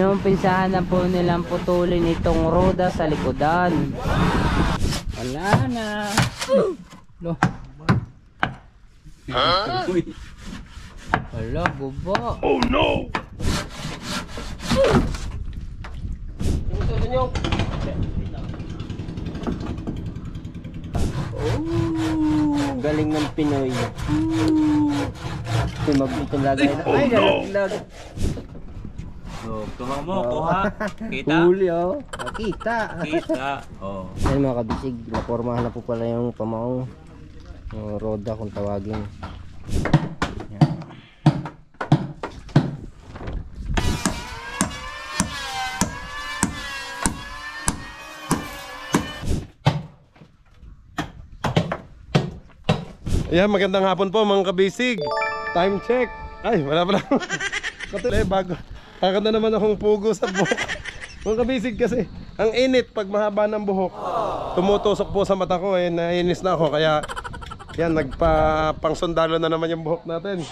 Inumpisahan na po nilang putulin itong roda sa likodan. Wala na. Lo. Wala, guba. Oh no! Galing ng Pinoy. Itong lagay na. Ay, nalaglag. So, tuwang mo, kuha. Kita? Huli, oh. Kita. Kita. Oh. Ayun mga kabisig, napormahan na po pala yung pamaong roda kung tawagin. Ayan, magandang hapon po mga kabisig. Time check. Ay, wala pala. Katulad, bago. Kakanda naman akong pugo sa buhok. Mga kabisig kasi, ang init pag mahaba ng buhok. Tumutusok po sa mata ko eh, nainis na ako. Kaya, yan, nagpa-pangsundalo na naman yung buhok natin.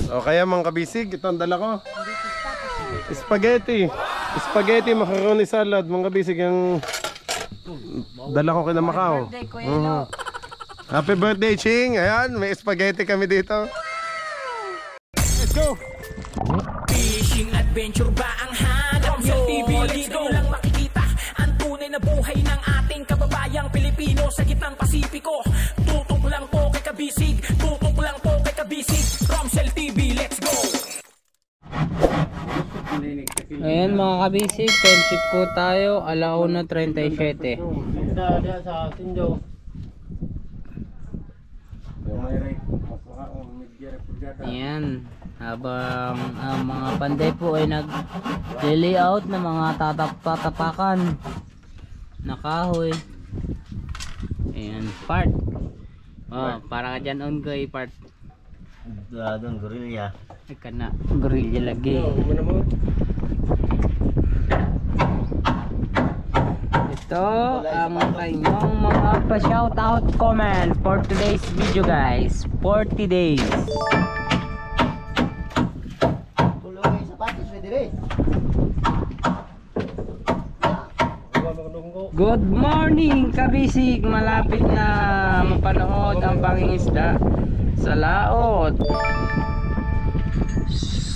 So, kaya mga kabisig, ito ang dala ko. Spaghetti. Spaghetti, macaroni salad. Mga kabisig, yung dala ko kina Macau. Happy birthday, Ching! Ayan, may spaghetti kami dito. Let's go! Fishing adventure ba ang hanap nyo? TV, let's go! Lang makikita ang tunay na buhay ng ating kababayang Pilipino sa gitnang Pasipiko. Tutok lang po kay Kabisig, tutok lang po kay Kabisig. Romsel TV, let's go! Ayan mga kabisig, time check po tayo, 1:37. Sa Sinjo. Ayan, habang ang mga panday po ay nag-layout ng mga tatapakan na kahoy. Ayan, part. Oh, para ka dyan on goy part. Doon, gorilla. Ika na, gorilla lagi. Ito ang kanyang mga pa-shoutout comment for today's video guys. 40 days. Good morning kabisig. Malapit na mapanood ang pangingisda sa laot.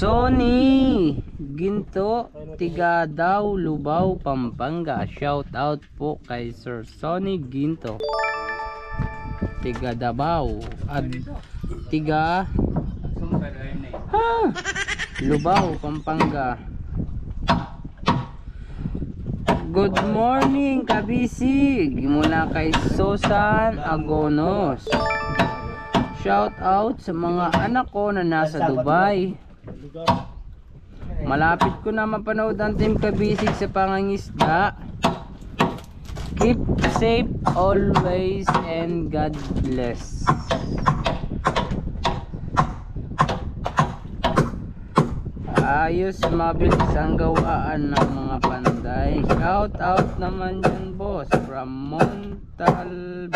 Sony Ginto, Tigadaw, Lubao, Pampanga. Shout out po kay Sir Sony Ginto, Tigadabaw at Lubao, Pampanga. Good morning kabisig mula kay Susan Agonos. Shout out sa mga anak ko na nasa Dubai. Malapit ko na mapanood ang Team Kabisig sa pangangisda. Keep safe always and God bless. Ayos, mabilis ang gawaan ng mga panday. Shout out naman yan boss from Montalban,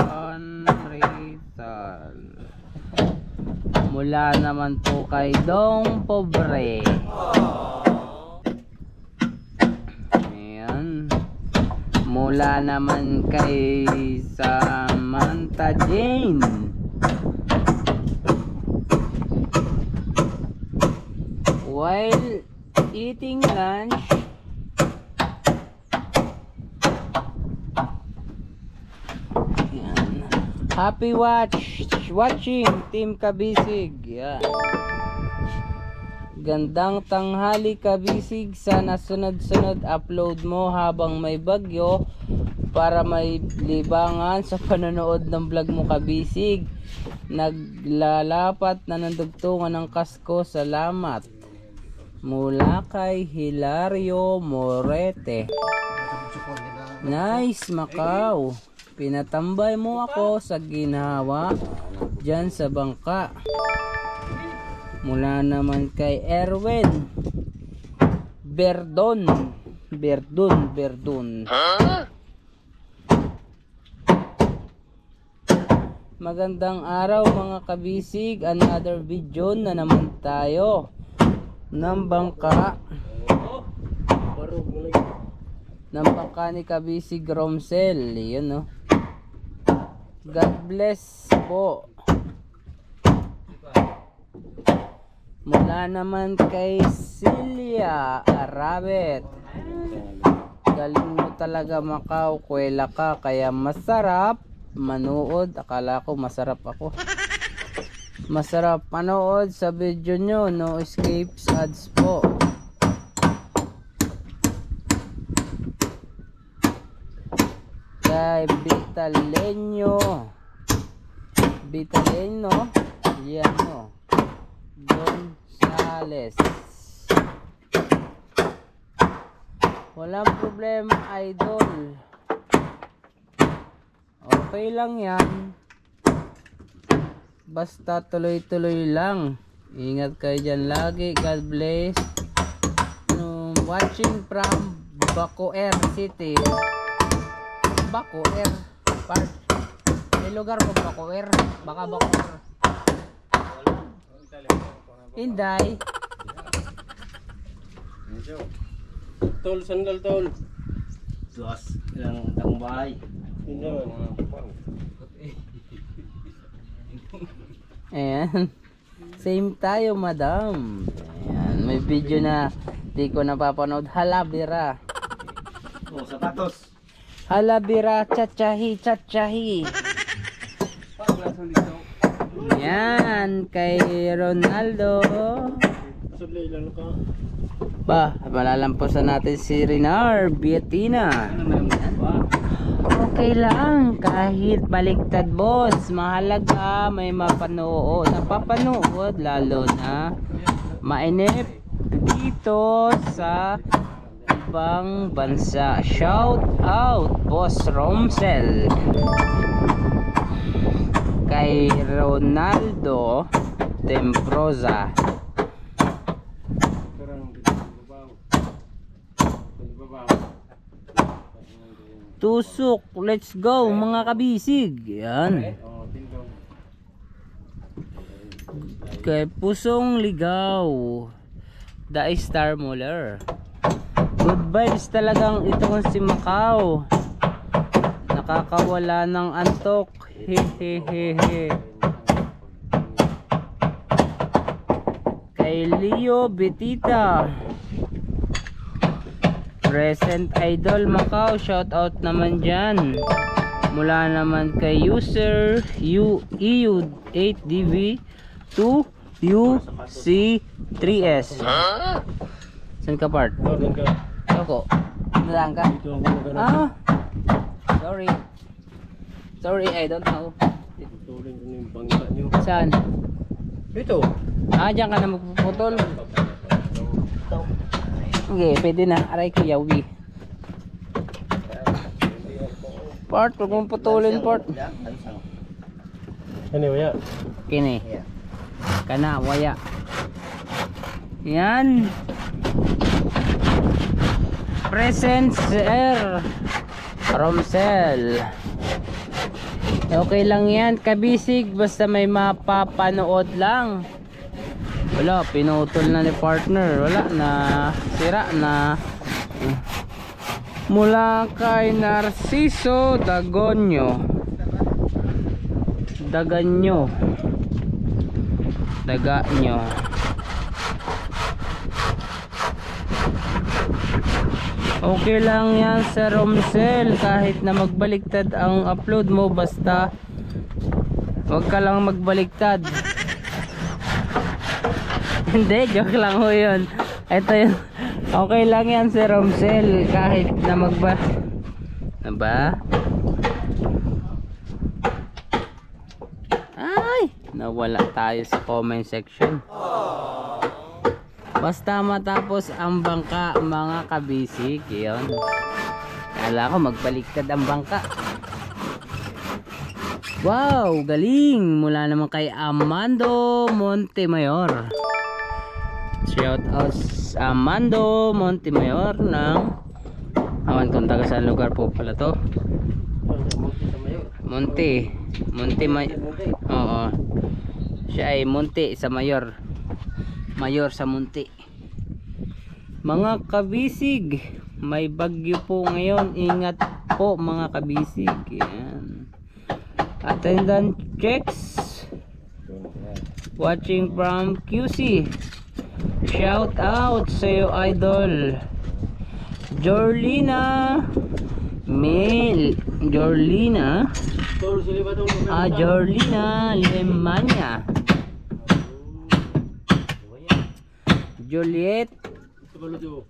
Rizal. Mula naman po kay Dong Pobre. Ayan. Mula naman kay Samantha Jane. While eating lunch, happy watching Team Kabisig. Yan. Gandang tanghali Kabisig. Sana sunod-sunod upload mo habang may bagyo para may libangan sa panonood ng vlog mo Kabisig. Naglalapat na nandugtungan ng kasko. Salamat. Mula kay Hilario Morete. Nice Macau. Pinatambay mo ako sa ginhawa dyan sa bangka. Mula naman kay Erwin Berdon. Magandang araw mga kabisig. Another video na naman tayo ng bangka. ng bangka ni Kabisig Romsel. Yun, no? God bless po. Mula naman kay Celia Arabet. Galing mo talaga, Macau. Kuwela ka, kaya masarap manood. Akala ko masarap ako. Masarap manood sa video nyo. No escapes ads po. Kay Vitaleño yan, no, Gonzales. Walang problema, idol. Okay lang yan. Basta tuloy-tuloy lang. Ingat kayo dyan lagi. God bless. Watching from Bacoor City. Bacoor Park. May lugar ko Bacoor. Baka Bacoor. Inday. Tol, sandal tol. Tuas ilang tambay. Ayan. Same tayo, madam. Ayan. May video na di ko napapanood. Halabira. Oh, sapatos. Halabira, chachahi. Yan. Kay Ronaldo. Ba, malalamposan natin si Renar Bietina. Okay lang, kahit baliktad, boss. Mahalaga may mapanood. Napapanood, lalo na mainip dito sa ibang bansa. Shout out, Boss Romsel. Kay Ronaldo Temproza. Tusok, let's go mga kabisig. Yan. Kay Pusong Ligaw, The Star Muller. Good vibes talagang itong si Macau. Nakakawala ng antok. Hehehehe. Kay Leo Betita, Present Idol Macau, shout out naman dyan. Mula naman kay user EU8DV 2UC3S. Saan ka part? Ako. Nalang ka? Ah, sorry, I don't know. Saan? Ito. Ah, dyan ka na magpuputol. Okay, pwede na. Aray ko, yawi. Part, huwag mong putulin, part. Ano ya? Kini. Kana, waya. Yan. Present Sir Romsel. Okay lang yan, kabisig. Basta may mapapanood lang. Wala, pinutol na ni partner. Wala na, sira na. Mula kay Narciso Daganyo. Okay lang yan sa Romsel, kahit na magbaliktad ang upload mo, basta wag ka lang magbaliktad. Hindi, joke lang ho yun. Ito yun. Okay lang yan sa Romsel, kahit na ay, nawala tayo sa comment section. Basta matapos ang bangka, mga kabisig. Yun. Kala ko magbaliktad ang bangka. Wow, galing. Mula naman kay Amando Montemayor. Shout out Amando Montemayor ng awan kung taga saan lugar po pala to. Monte Mayor. Oo. Siya ay Monte sa Mayor. Mayor sa Munti. Mga kabisig, May bagyo po ngayon. Ingat po mga kabisig. Yan. Attendance checks. Watching from QC. Shout out sa iyo, idol. Jorlina Jorlina Lemanya. Juliet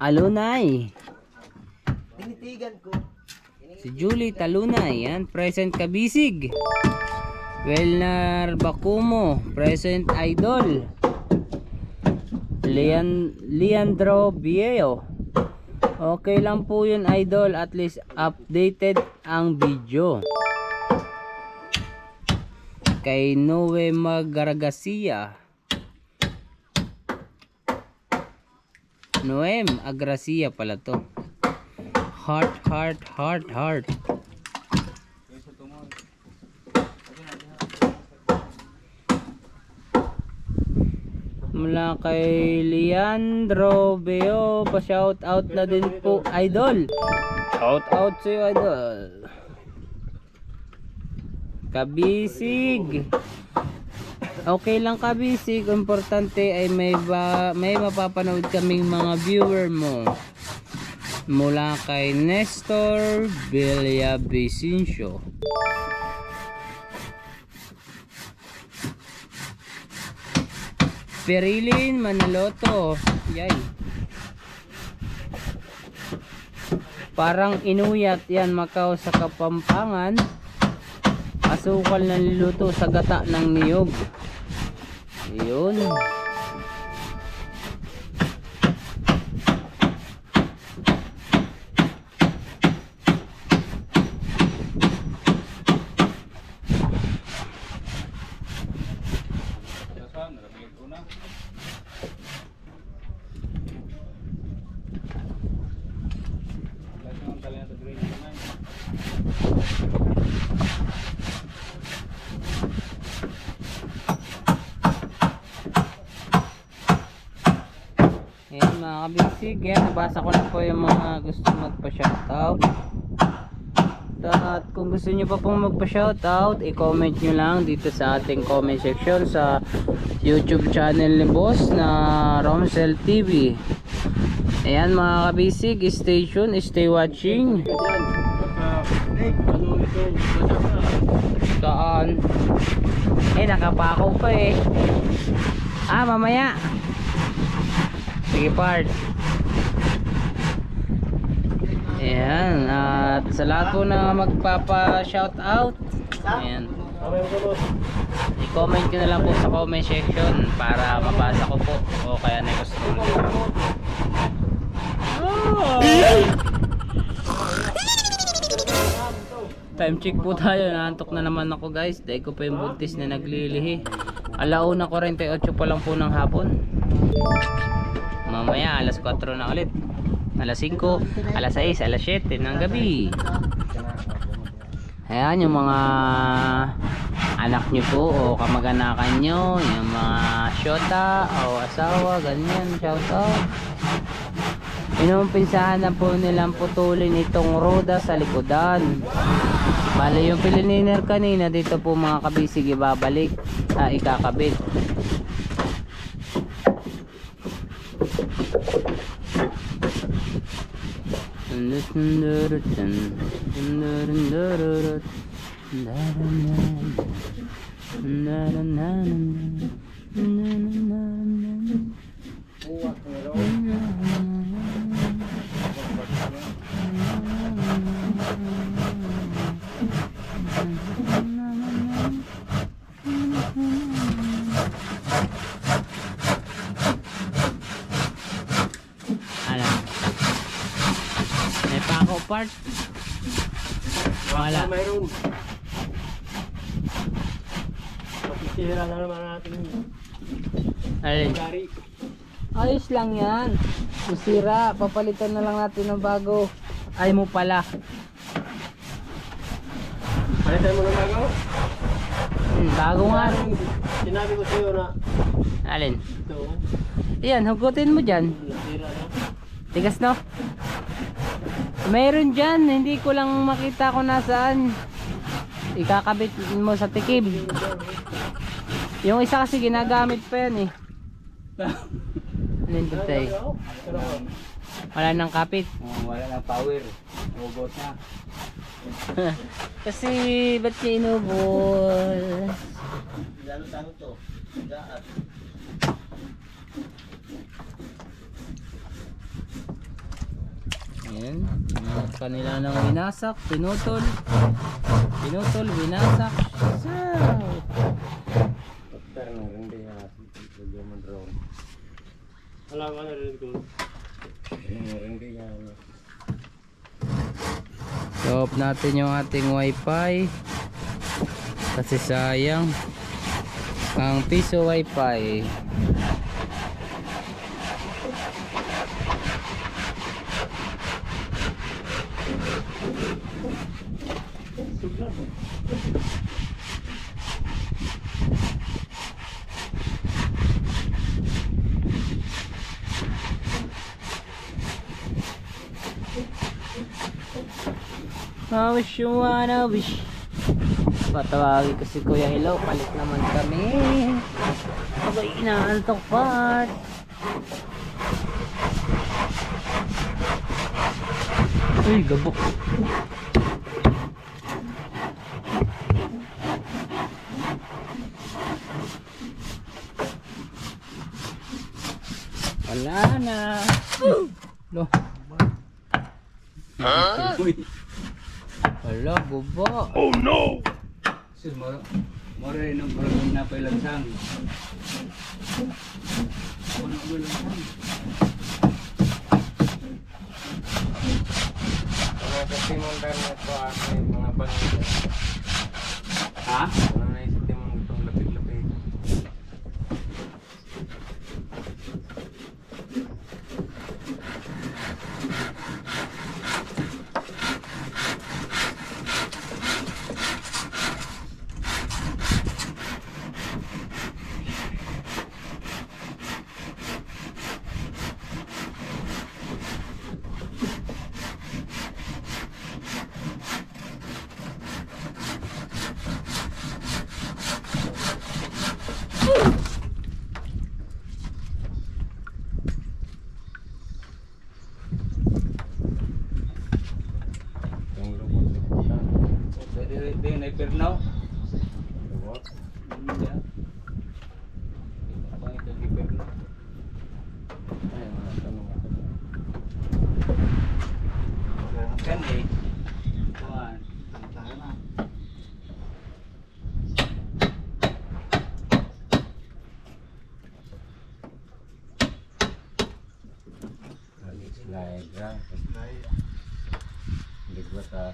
Alunay. Si Julie Talunay, yan, present kabisig. Welnar Bakumo, present idol. Leandro Viejo. Okay lang po yun, idol, at least updated ang video. Kay Noe Magaragasia. Noem Agracia pala to. Heart. Mula kay Leandro Beo, pa shout out na din po, idol. Shout out sa iyo, idol. Kabisig. Okay lang kabisig, importante ay may mapapanood kaming mga viewer mo. Mula kay Nestor Villavicencio. Perilin Manaloto. Yay. Parang inuyat yan, Macau sa Kapampangan. Asukal na niluto sa gata ng niyog. Yun. Ayan mga kabisig, yan, nabasa ko na po yung mga gusto magpa-shoutout. At kung gusto nyo pa pong magpa-shoutout, i-comment nyo lang dito sa ating comment section sa YouTube channel ni Boss na Romsel TV. Ayan mga kabisig, stay tuned, stay watching. Saan? Nakapako pa eh. Mamaya. Sige part. Ayan, at sa lahat po na magpapa-shoutout, ayan, i-comment ko na lang po sa comment section para mabasa ko po o kaya na gusto ko. Time check po tayo, naantok na naman ako guys, dahil ko pa yung buntis na naglilihi. 1:48 pa lang po ng hapon. Mamaya alas 4 na ulit, alas 5, alas 6, alas 7 ng gabi. Ayan yung mga anak nyo po o kamag-anakan nyo, yung mga syota o asawa, ganyan, shout out. Inumpisahan na po nilang putulin itong roda sa likodan. Bale yung pilininer kanina dito po mga kabisig ibabalik, ikakabit. Part wala. Mayroon. Masisira na naman natin. Alin? Ayos lang yan. Masira, papalitan na lang natin ng bago. Ay mo pala. Palitan mo ng bago? Bago nga. Sinabi ko sa'yo na. Alin? Ito. Yan, hugutin mo dyan. Nasira na. Tigas no? Meron dyan, hindi ko lang makita kung nasaan. Ikakabit mo sa tikib. Yung isa kasi ginagamit pa yan eh. Nandun tayo. Wala nang kapit. Wala nang power. Ubot na. Kasi ba't niya inubos? Ayan, kanila nang winasak, pinutol, winasak. So, Pero hindi yan. Lagyan mo drone. Alam mo na rin ko. Hindi yan. off natin yung ating wifi. Kasi sayang ang piso wifi. I wish you wanna wish. Patawagin ko si Kuya Hello, palit naman kami. Abay, inaantok pa. Uy, gabok. Wala na. Lo. Wala, guba. Oh no! Sir, moro rin ang parang napailansang. Ano ang lansang? Mga kasimundar na ito mga bangin. Ha? Ano na isip mong itong lapit-lapit? Yung lubot sa puta. Pwede din ay pernaw. Lubot. Hindi. Apa ito di pernaw? Ay, mga tanong ako. Kan eh. Kuan. Slide lang. Hindi ko sa...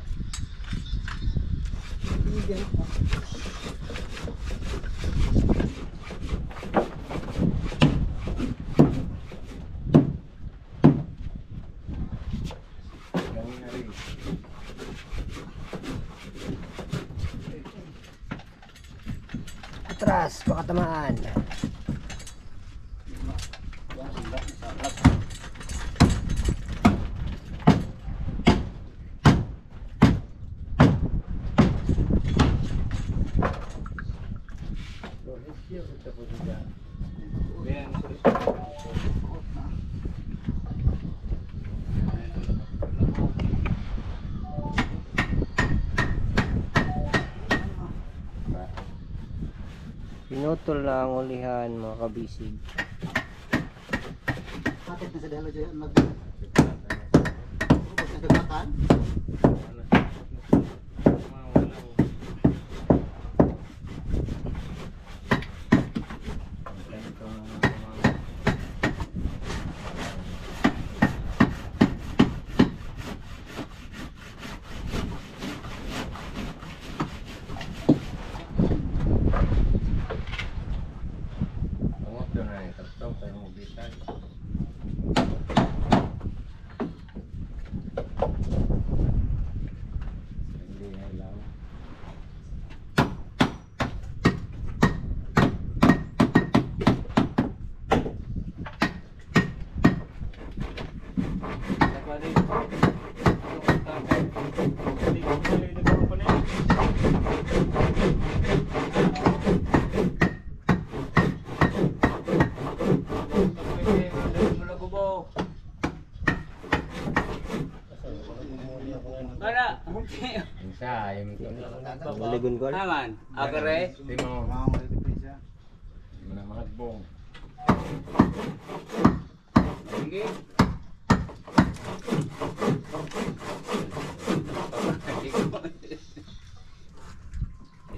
Gawin na rin. Atras, baka tamaan. Pinutol na ang ulihan mga kabisig. Ayam ito. Ligon ko. Aman, agare. Di mo. Manamahagbong. Sige.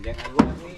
Jangan gua nih.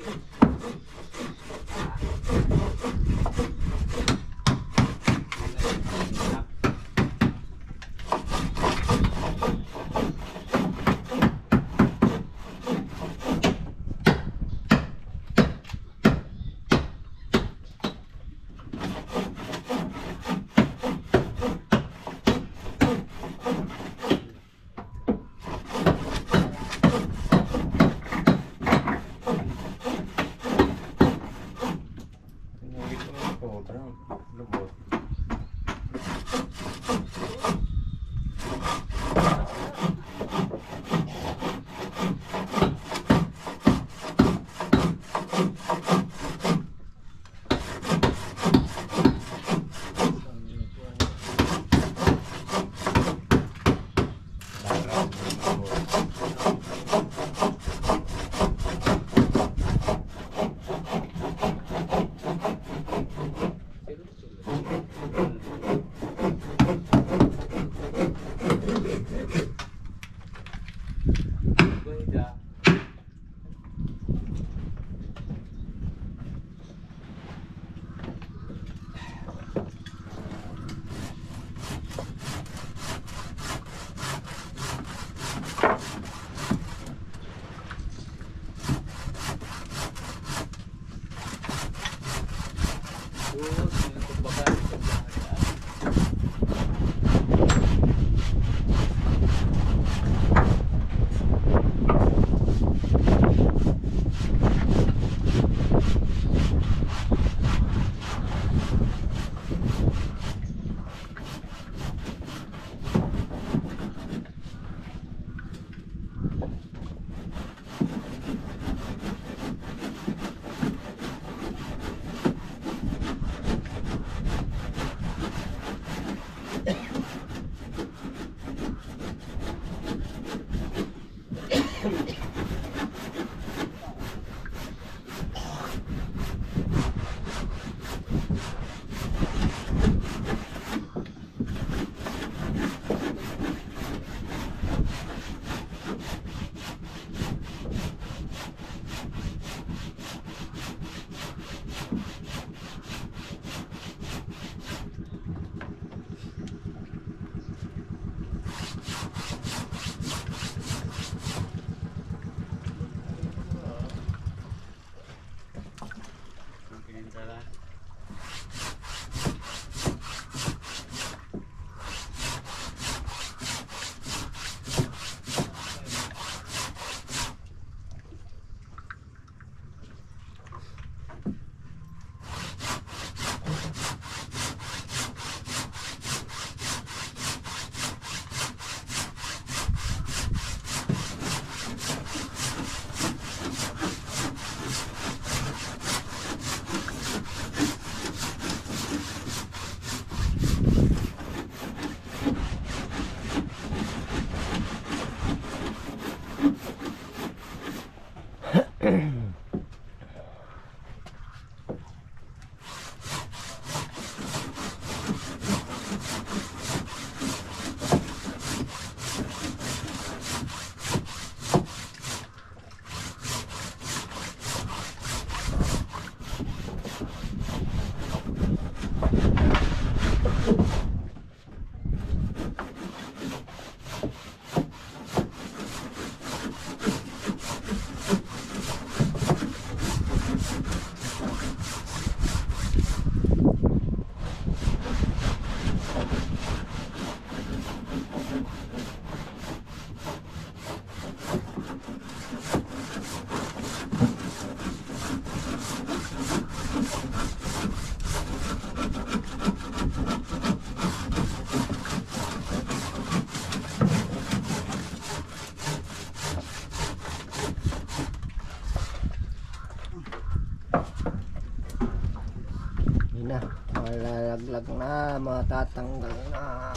na, malalaglag na, matatanggal na.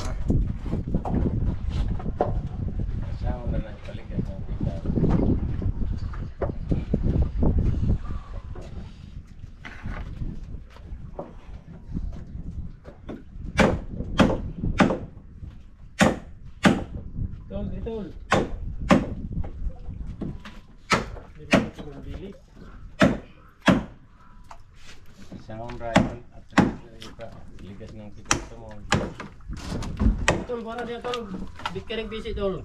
Kasama na lang paligyan ng kita. Tol, tol. Isang rifle at iba. Ligas ng kita ito mo. Tol, para dia tol. Di ka nagbisi tol.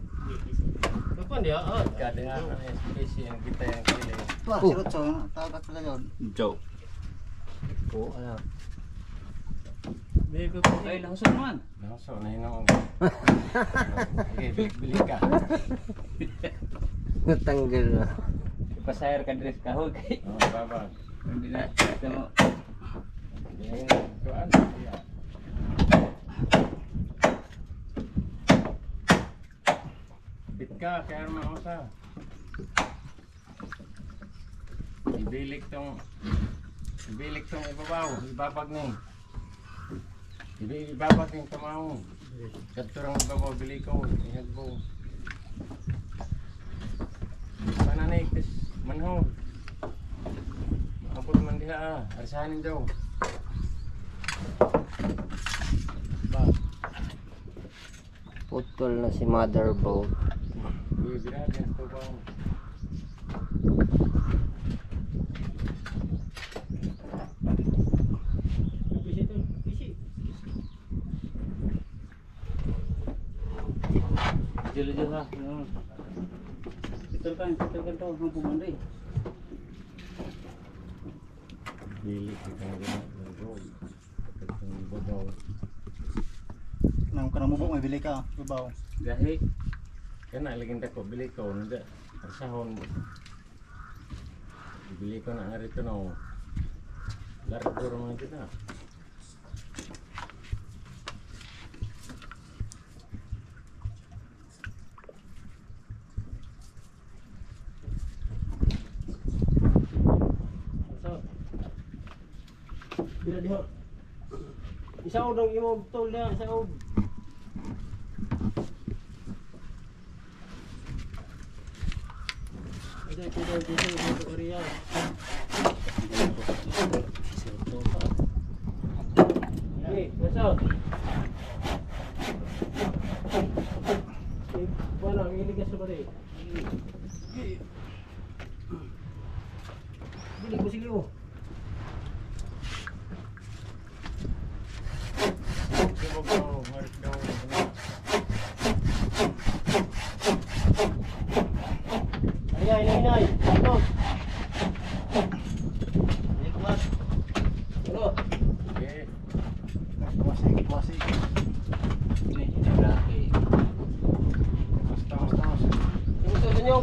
Kapan dia? Kada ang SPC yang kita yang pilih. Wah, si Rutso, tawag pala yun. Joe. Oo, ano. Ay, langsung naman. Langsung na hinong. Okay, bili ka. Natanggal na. Pasayar ka dress kahog. Oh, babag. Hindi na. Ito mo. Hindi na yun. Kuan. Bit ka, kaya mausa. Ibilik tong ibabaw, ibabag ni. Ibabag yung tamaw. Katurang ibabaw, bili ko. Ingat ko. Mananig, tis manhol. Maapot man diha, arsahanin daw. Ba, Putol na si motherboard. uy, birado yan ito ba? Jujur ha. Setelkan to, hang pumandai. Bilik kita nga gano'n. Katong ibabaw. Nang kana mubok may bili ka, babaw. Gahi. Kana laging dako, bili ko. Nada, arsahon. Bili ko na nga rito no. Largo mga dito na. Bila diha. Isaw dong imo tol dia, isaw. Ada kita area. Hey, isaw. Wala, iligas na ba rin? Bili ko sila. Ibabaw, marik daw. Ay, inay. Ano? Ikwat. Ano? Okay. Kuwasi. Ini berarti. Mas. Yung gusto ninyo?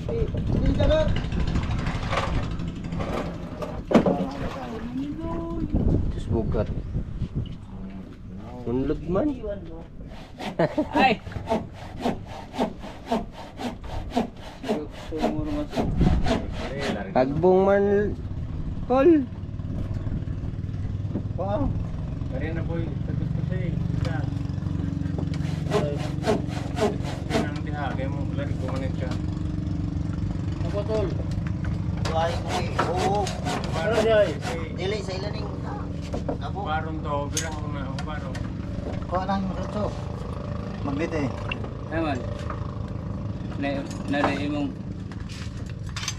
Hindi ka na. Terus bugat. Unlod man. Ay. Sumur masuk. Kagbong man. Kol. Wow. Kaya na boy, tagot ko siya eh. Isa. Yan ang diha, kaya mo lari kumanin ka. Ako tol. Kuwai ko. Oo. Ano siya? Dili sa ilaning. Abo. Barong to, birang ko na ako barong. Kuha lang Rutso. Maglit eh. Naman. Na imong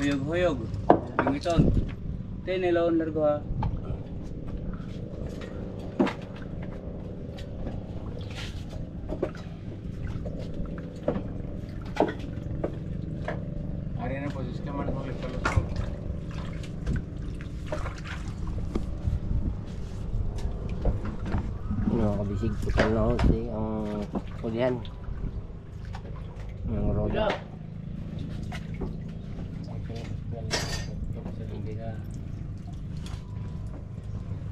huyog-huyog. Yung iton. Tinilaon largo ha. Hari na po, sis ka man ulit palusog. Nakakabisig putal na si ang kulihan. Ang roda.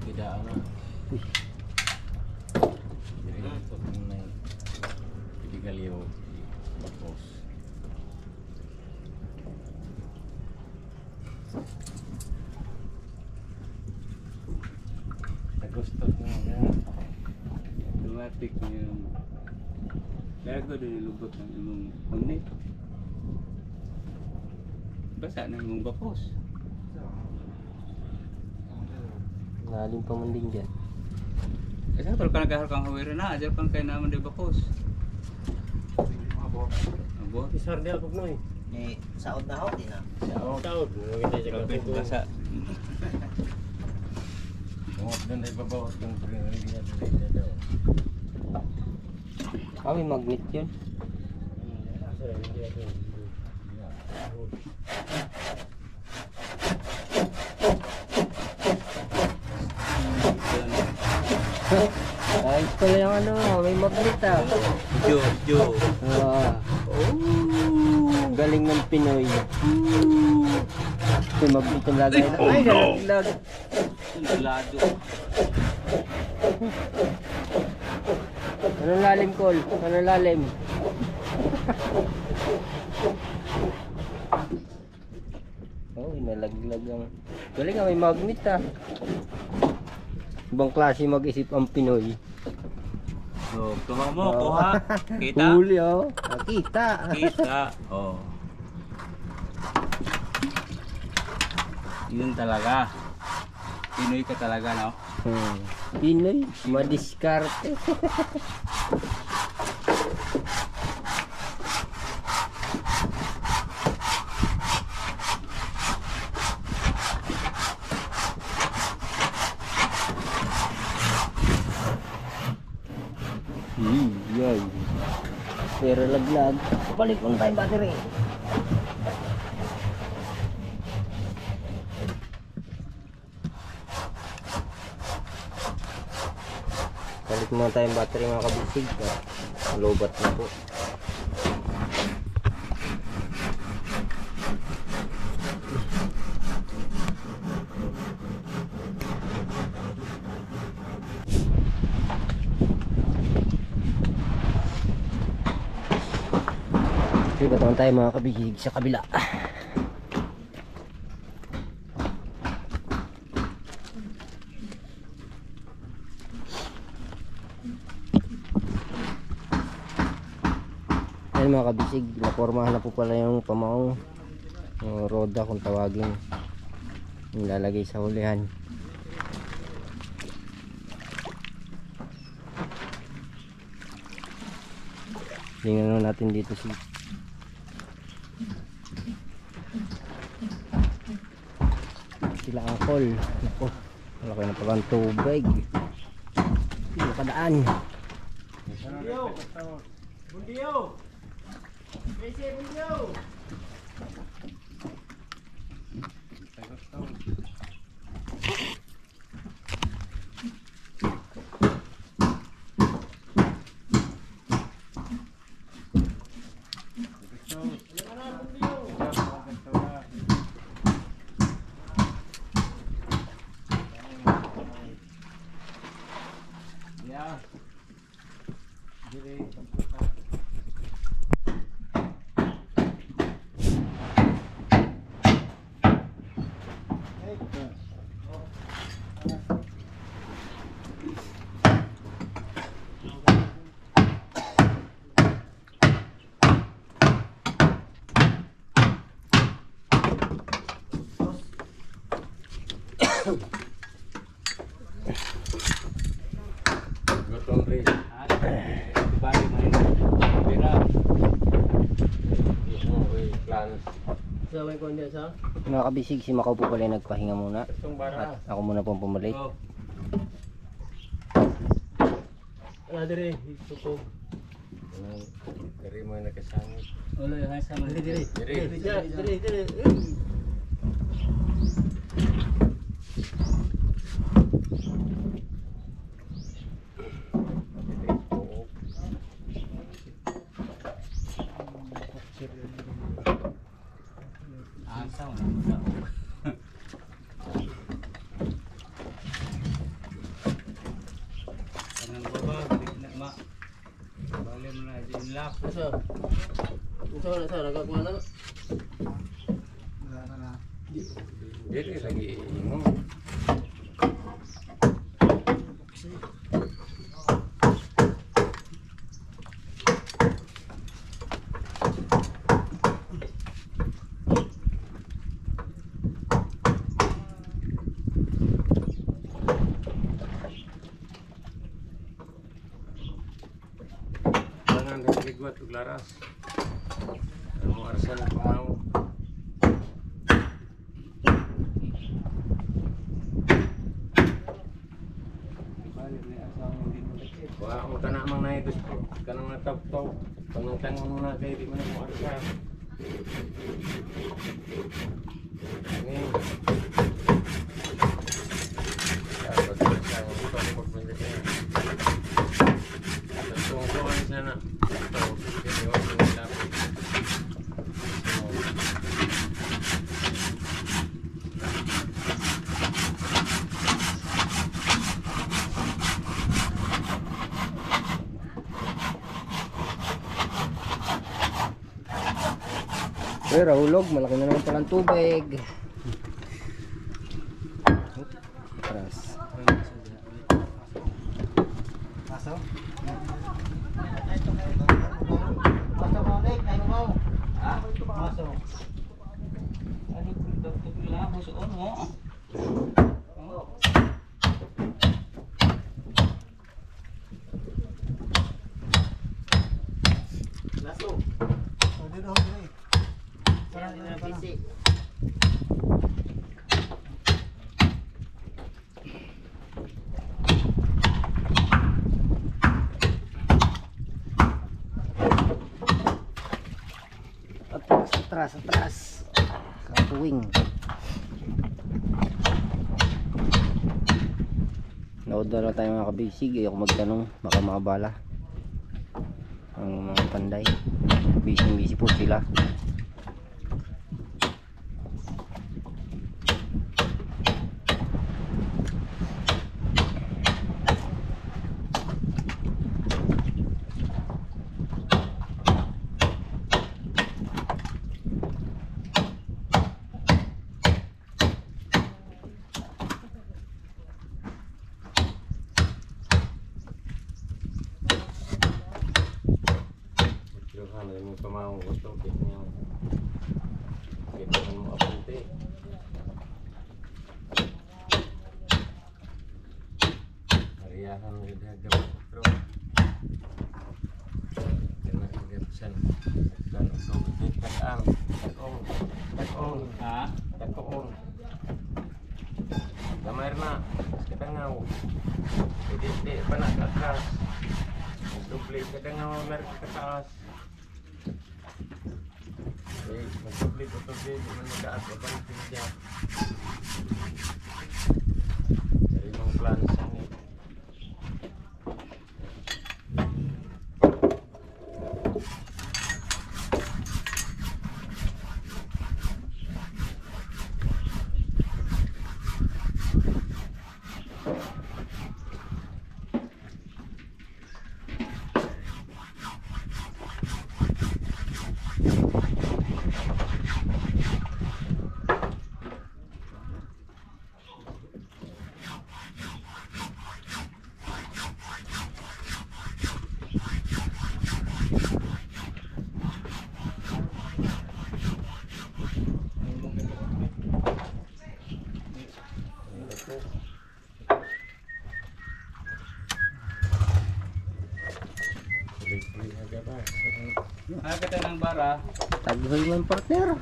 Tidak ana. Jadi itu mengenai jadi galio bakos. Gusto niya. Automatic yung largo din ilubot ng imong unit. Basa na imong bakos. Lalim pa man din dyan. Kasi kalau ka nagahal kang hawira na, ajar kang kayo naman di bakos. Abo. Isar dia ako noy. Eh, saod na ako din ah. Taod. Kita sa Kapit basa. Dan ay babawas ng printer. Kami magnet yun. Ayos pala yung ano, may magnet ah. Jo. Ah. Galing ng Pinoy. May magnet yung lagay na. Ay, nalaglag. Lado. Anong lalim, Col? Anong lalim? Oh, nalaglag ang... Galing nga, may magnet ah. Ibang klase mag-isip ang Pinoy. So, kuha mo, kuha. Kita? Huli oh. Nakita. Kita. Oh. Yun talaga. Pinoy ka talaga, no? Pinoy, madiskarte. Yan. Pero laglag. Balik mo tayong battery. Balik mo tayong battery mga kabisig. Lobat na po. Lipat naman tayo mga kabigig sa kabila. Ayan mga kabisig, napormahan na po pala yung pamaong roda kung tawagin, yung lalagay sa hulihan. Tingnan natin dito sila angkol. Ako, malaki na pala ang tubig. Hindi makadaan. Bundiyo. Bese bundiyo. Mga kabisig, si Macau po pala nagpahinga muna at ako muna pong pumalit. Dire, ito Dari mo nakasangit. Ulo yung sama. Dire. Jadi lagi ingong. igwat ug laras. Ang arsan pamaw. Wala mo ka na mang naibis po. Kanang natap-top. Pangang-tangang mo na kayo, di mo na mo arsan. Ini. Dapat arsan ang topot mo dito. Tungkuhan sana. Ito, hindi mo lapit. Pero hulog, malaki na naman palang tubig. Atras. Atras. Kapuwing. Naudala tayo mga kabisig. Ayoko magtanong. Baka makabala. Ang mga panday. Busy po sila. Ano yung pamahong gusto kita mo apunti hariyahan mo yung gagawin bro kena gagawin dan untuk dikataang takong gamay na katangaw hindi pa nakakas duble katangaw meron kataas. Mag-public o tubig, mag-aas o pang pindyak. Dari mga plans ang Kita ng bara. taguhay mo yung partner.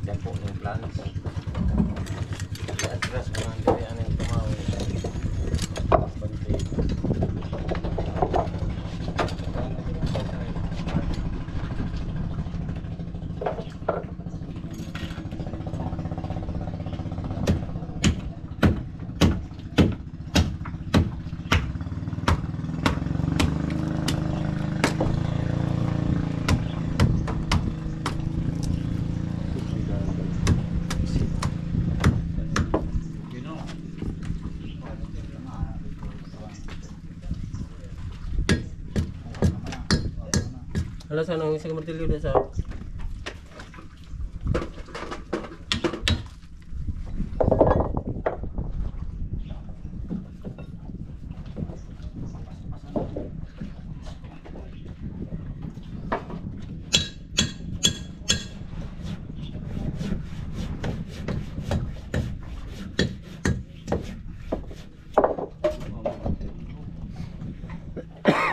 Dapo ng plants. Atras mo ang diri anong tumawin. Bantay. Alam sana ang isang martilyo na sa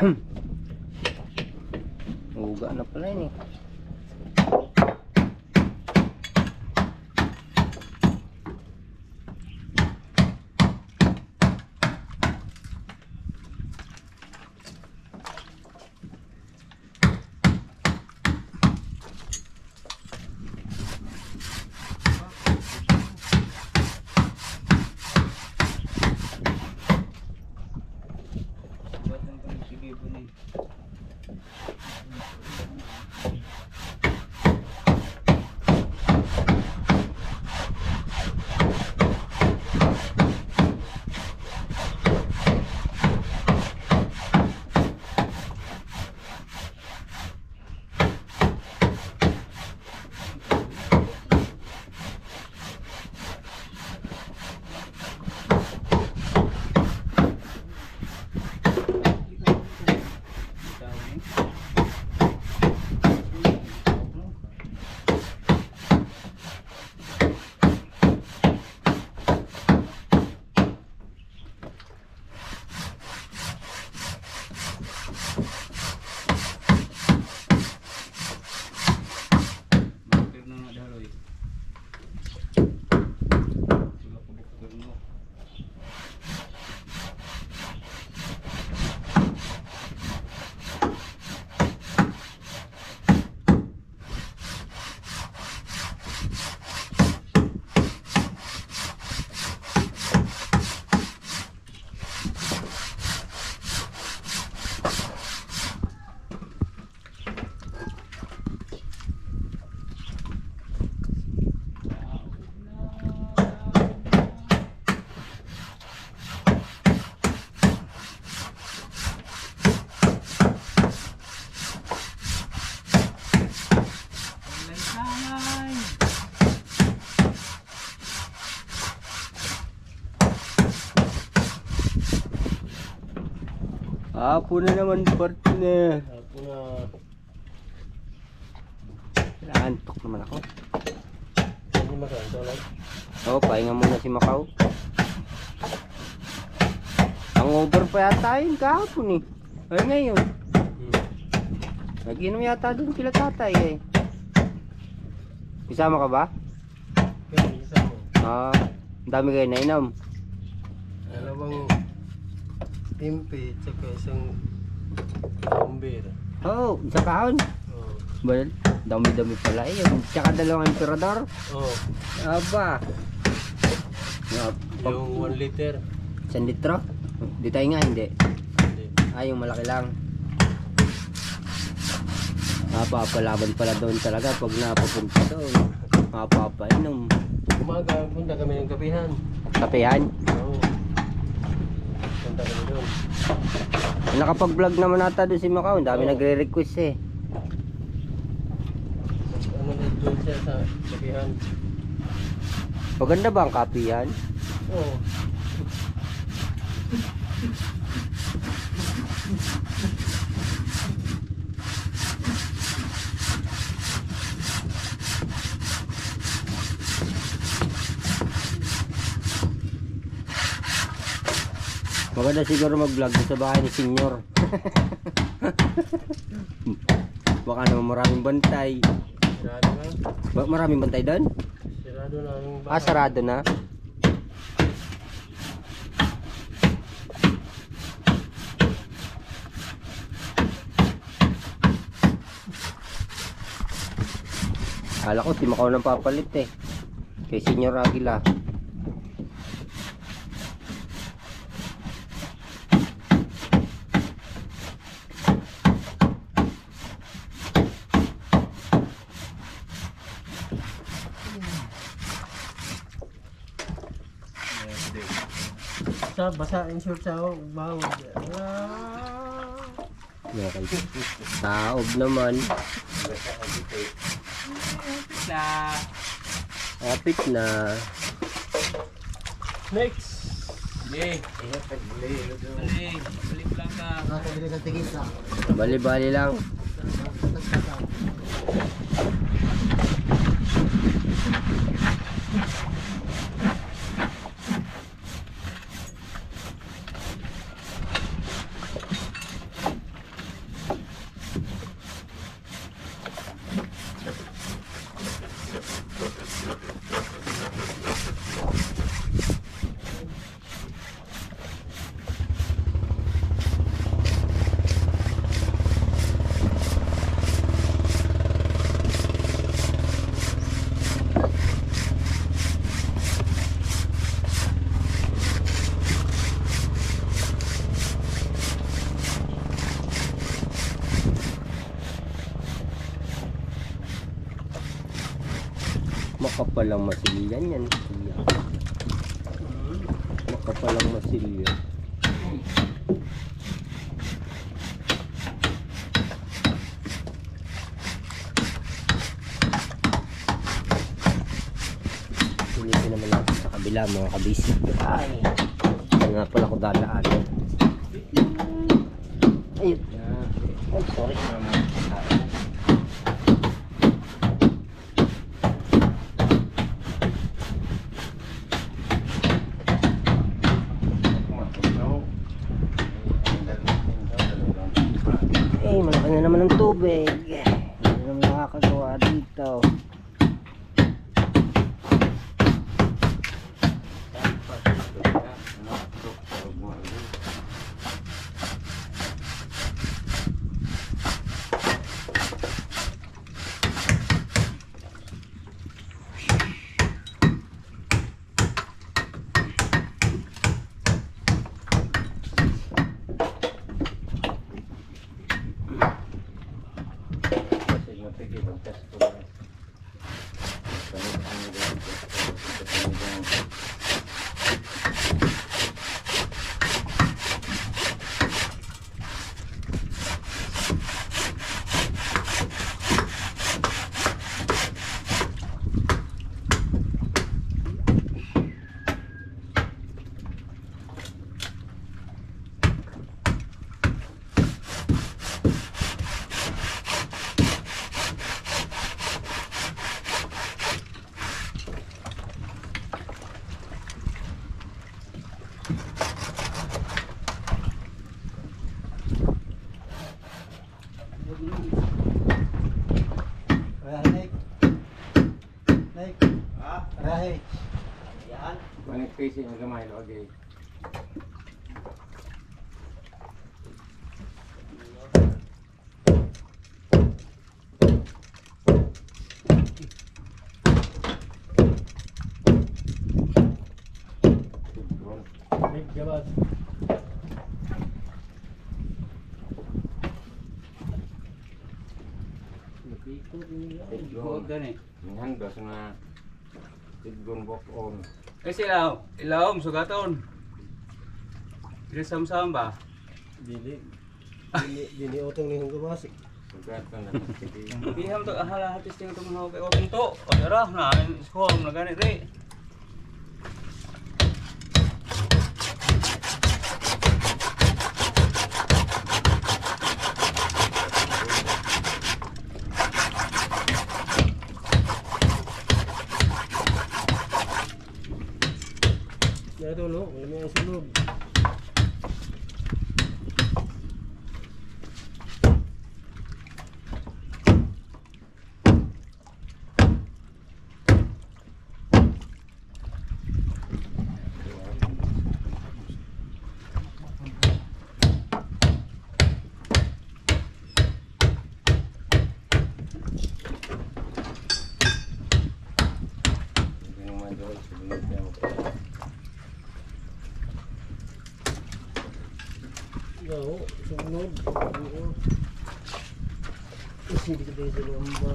Uga na pala yun eh. Apo na naman partner. Apo na. Antok naman ako. Hindi masaan lang. Oo, pahinga muna si Macau. Ang over pa yata yun kahapon eh. Ay ngayon. Nag-inom yata dun sila tatay eh. Isama ka ba? Kaya isa mo. Ah, ang dami kayo nainom. Dalawang timpe tsaka isang bomber. Oo, sa kahon. Oh. Well, dami-dami pala eh. Tsaka dalawang emperador. Oh. Aba. Yung 1 liter. 1 litro? Di tayo nga, hindi. Hindi. Ah, yung malaki lang. Mapapalaban pala doon talaga pag napapunta doon. Mapapainom. Umaga punta kami ng kapihan. Kapehan. Oo. Punta kami doon. Nakapag-vlog naman nata doon si Macau. Ang dami nagre-request eh. Ano na doon siya sa kapihan. Maganda ba ang kapihan? Oo. Maganda siguro mag-vlog doon sa bahay ni Senyor. Baka naman maraming bantay. Sirado na. Maraming bantay doon? Sirado na ang bahay. Ah, sarado na. Kala ko si Macau nang papalit eh. Kay Senyor Aguila. Basa insure sa bawod. Taob naman. Apit na. Next. Balik lang ka. Bali-bali lang. Makapalang masilyan yan. Makapalang masilyan. Silipin naman natin sa kabila mga kabisig. Ay, nga pala ko dadaan. Ayun. Ay, sorry. Eh, malaki na naman ang tubig. Hindi naman nakakagawa dito. Banyak fishing ang gamay lo agay. Tigod gani. Handos na tiggon bok on. Kasi ilaw sugaton. Dili sam-sam ba? Dili otong ni hugamas. Sugaton na sige. Iham to ahala hatis ting to mga kay otong to. Ora na iskong na gani re. Ya dulu, wala may sulod. Oo, sunod. Oo. Kasi dito tayo sa lamba.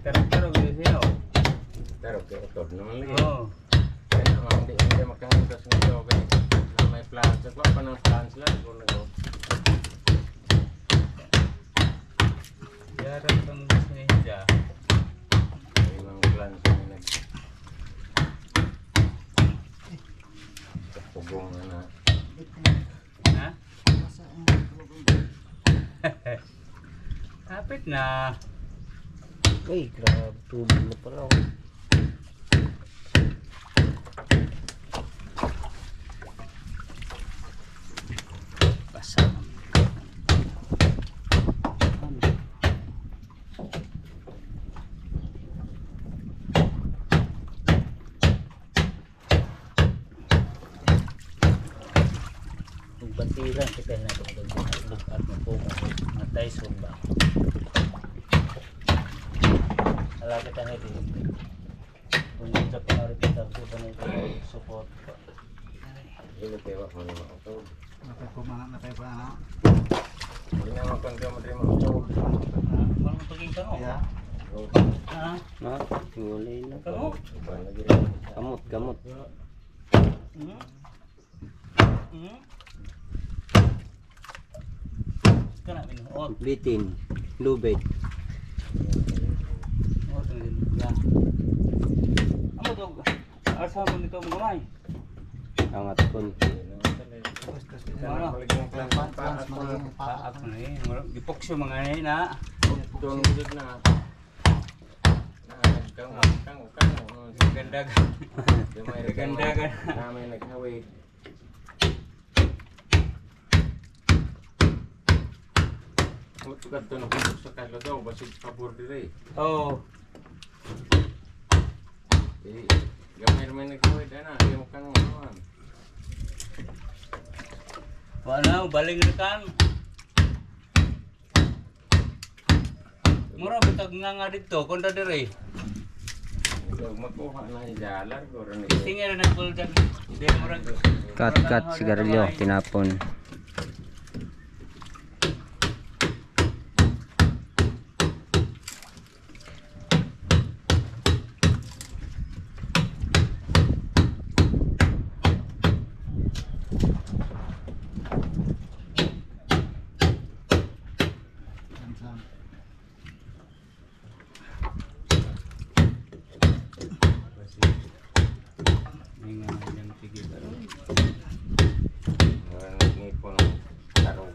Pero gitu Pero otot naman lagi. oh. Kaya naman hindi makahantos nito. Kaya may plans. Ako pa ng plans lang. Kung nag Jarang kang sinidya. may mga plans na nag pugong na. Ha? Kapit na. Ay, grabe. Tubig na pala. Basa. Batiran kita na itong gagawin at magpunga. Matay sumba. Ala kita happy. Kung sa pangarap kita sa support. Ini tewa mana auto. Napay pa na. Ini nama kan dia menerima auto. Mau paging ka no? Ya. Ha? Na, ngulay na. Kamu? Gamot. Kana minuot. Bitin. Lubid. Oh, din. Ya. Amo to. Asa mo nito mo gamay. Angat kon. Ano? Ako na eh. Gipoksyo mga eh na. Tuang duduk na. Kang. Ganda. Gamay Ganda ka. Namin naghawid. Tukat to na pusok sa kalo daw basig pabor dire. Oh. Gamay naman naghawid ana, di mo kang naman. Wala, baling na kan. Mura bitag nga dito, kunda dire. Huwag makuha na yung jalar ko rin. Tingnan na kuldan. Hindi mura. Cut sigarilyo tinapon. Ngipon tarong.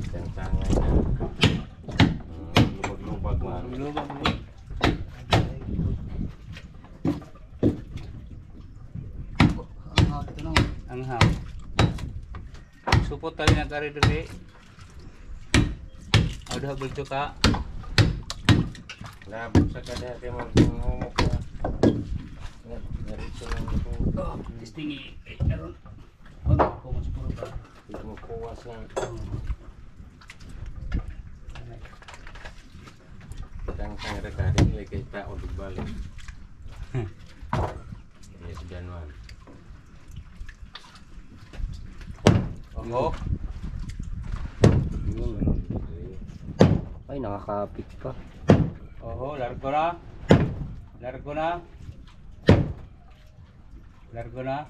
Tantangan na. Lubag-lubag man. Ang ham. Supot tali na kari diri. Ada bulto ka. Labot sa kada kay mo humok ka. Narito lang ko. Distingi. Karon. Ano ko mas puro ba? Hindi mo kuwas na. Tang recording lagi kita udah balik. Ya sudah nuan. Oh. Ay, nakakapit pa. Oh, largo na. Largo na. Largo na.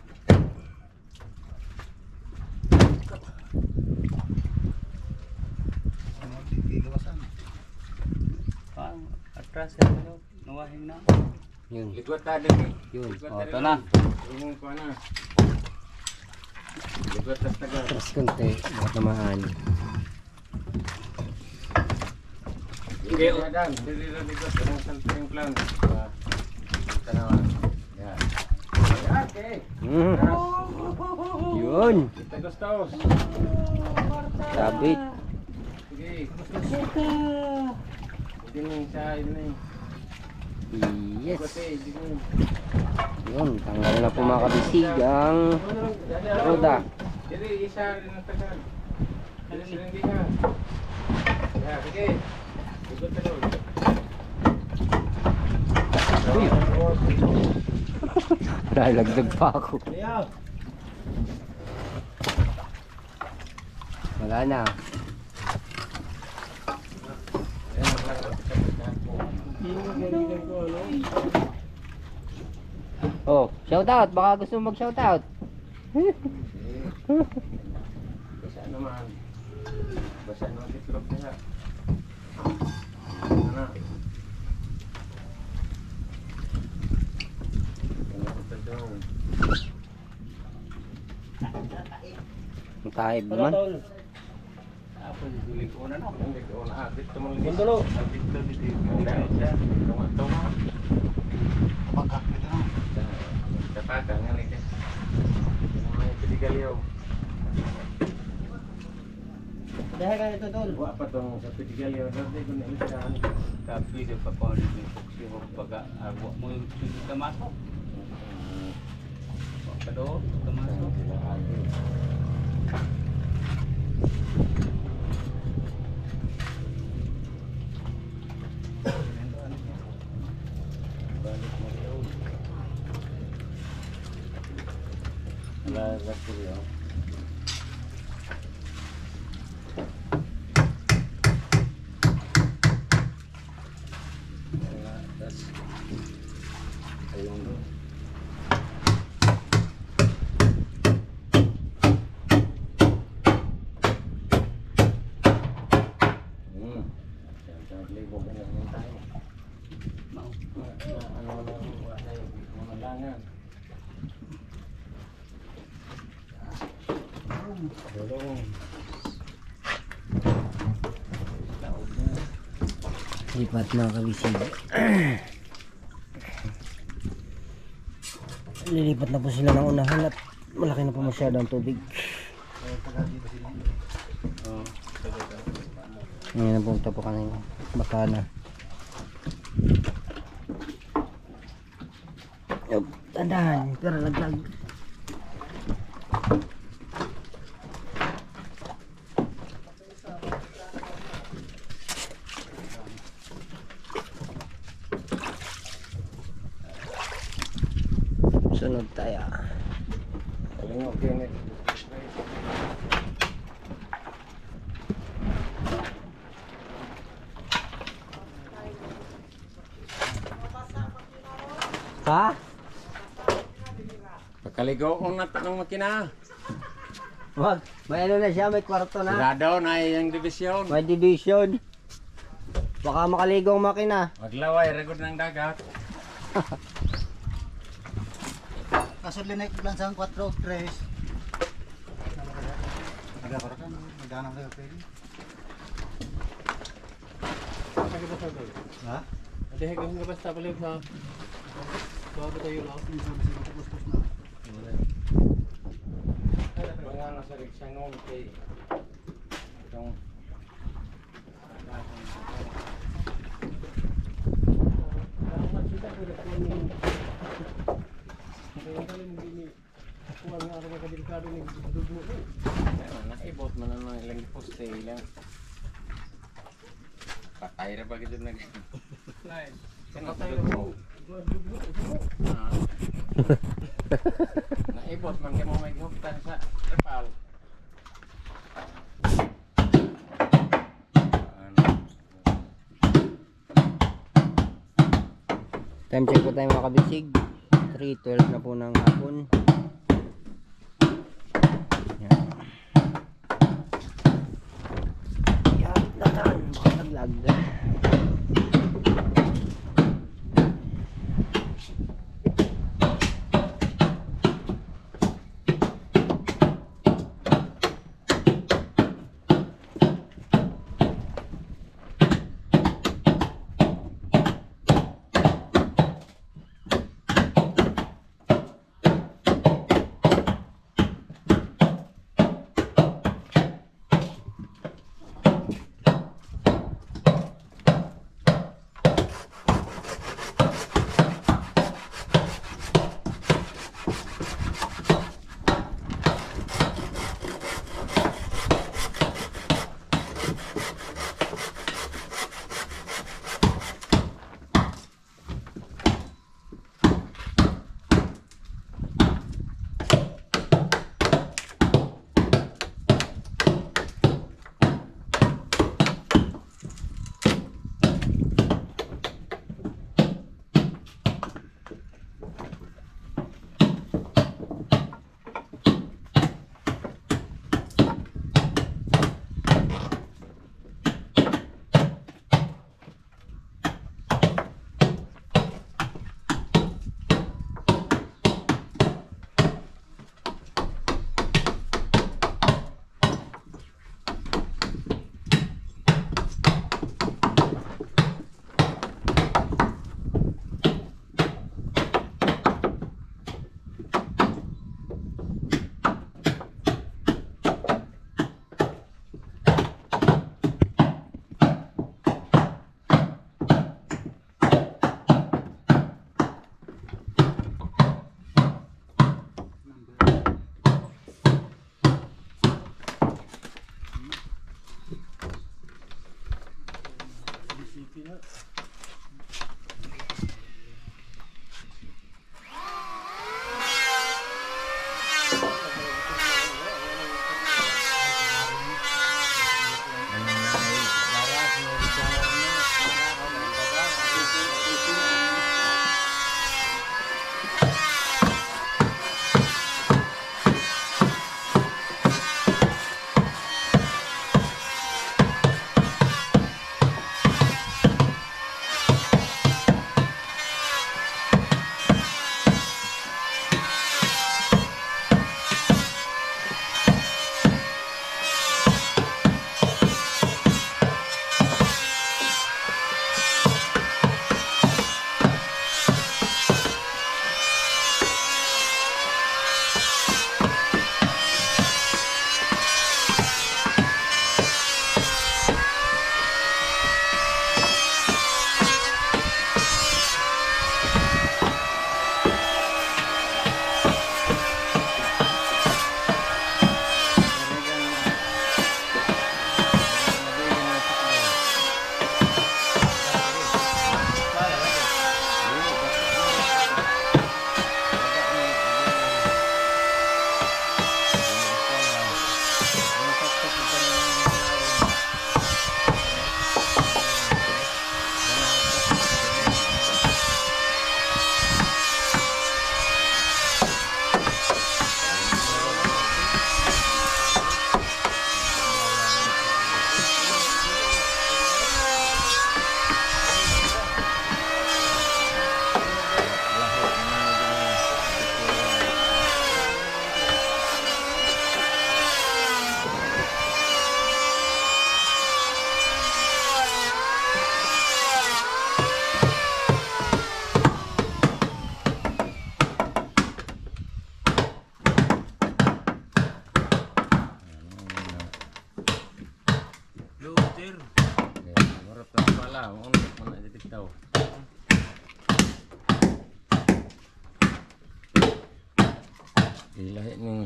Atras ya, nuwahin na. Yun. Ikut tadi nih. Yun. Oh, ito na. Ini ko na. Ikut tas taga. Tapos konti. Baka tamaan. Hindi dan, dili ra ikut ang salting plan. Tanawan. Ya. Okay. Yun. Kita gustos. Sabit. Sige. Ini sa ini. Yes. Ini. Yun. Tanggal na po mga kabisig ang roda. Jadi isa rin ang tagal. Jadi hindi ka. Ya, sige. Ikot na doon. Uy. Lalagdag pa ako. Wala na. Oh, shout out. Baka gusto mo mag-shout out. Basa naman. Basa naman titlog nila. Ano? Ano ito doon? Ang taib naman. Apa di ko na no? Hindi ko na. Dito mo lang. Dito dito. Tunga. Pagkak dito na. Tapakan nga rin. May pidigaliyaw. Dahil ka ito tol. Wa pa tong sa pidigaliyaw. Dati ko na ilisahan. Tapi de pa ko ni foksi ho baga agwa mo yung ka masok. Kado ka masok. Lipat mga kabisig. Lilipat na po sila ng unahan at malaki na po masyado ang tubig. Ngayon na punta po kanina. Baka na. Yup, tandaan. Pero naglag. Sunod tayo. Ha? Pagkaligo kong natakang makina. Wag. May ano na siya, may kwarto na. Sigurado na yung division. May division. Baka makaligong makina. Maglaway, ragod ng dagat. Kaso linek lang sa 4-3. Nagkakaroon, magdanang kayo pwede. Ha? Ada higit nga basta balik sa. Bago tayo lang. Mga nasa Riksangon kay itong naibot man ang ilang poste ilang patay ra ba gid nag naibot man kay mo may huktan sa trepal. Time check po tayo mga kabisig. 3:12 na po ng hapon. Yan. Yan, nataan. Baka naglag.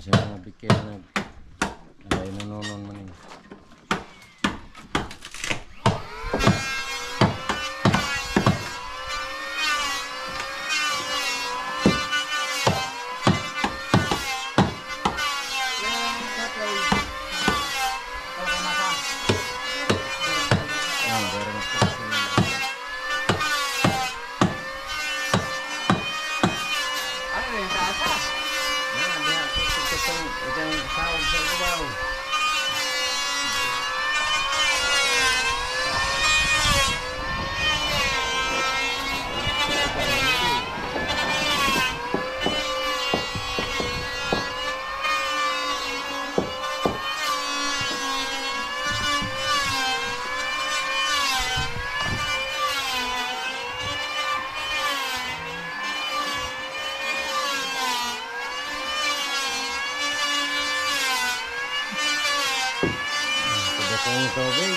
siya mga bikil na alay nanonon man yun. Ang tubig.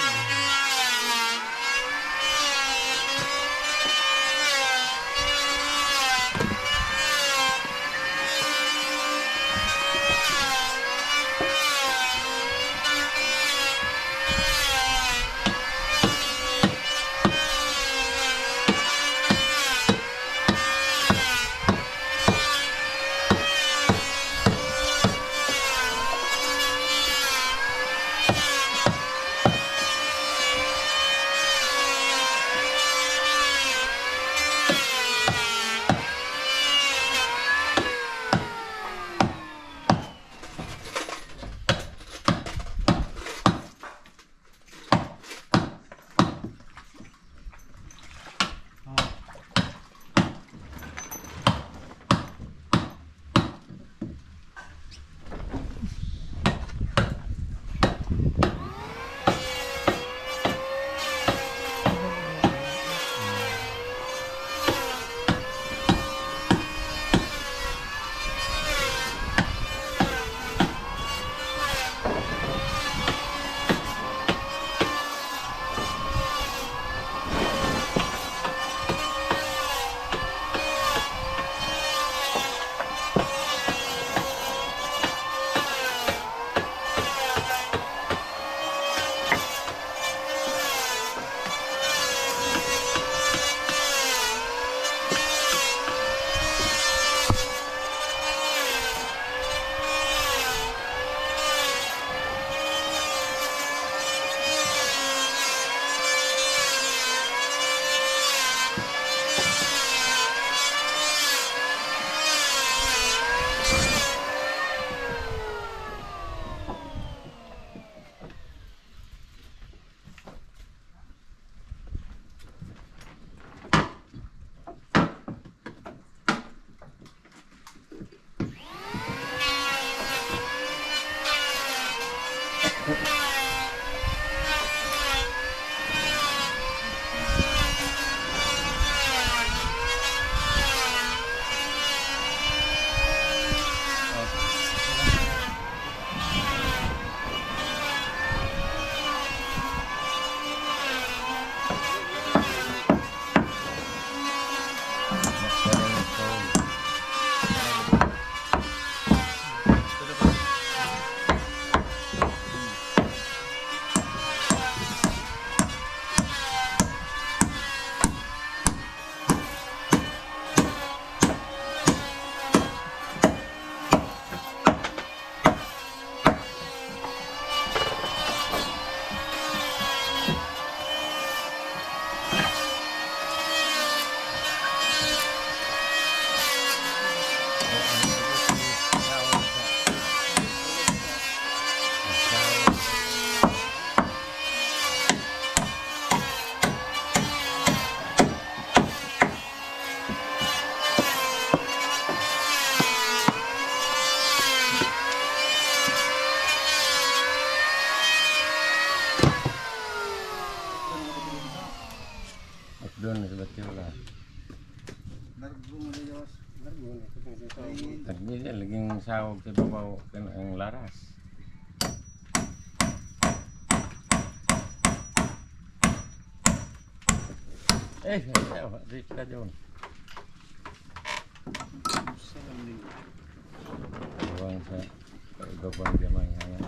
Doon sa Batiola. Tagdi laging sawag sa babaw ang laras. Dito ka doon. Sa Iba pa ang gamay. Ayan.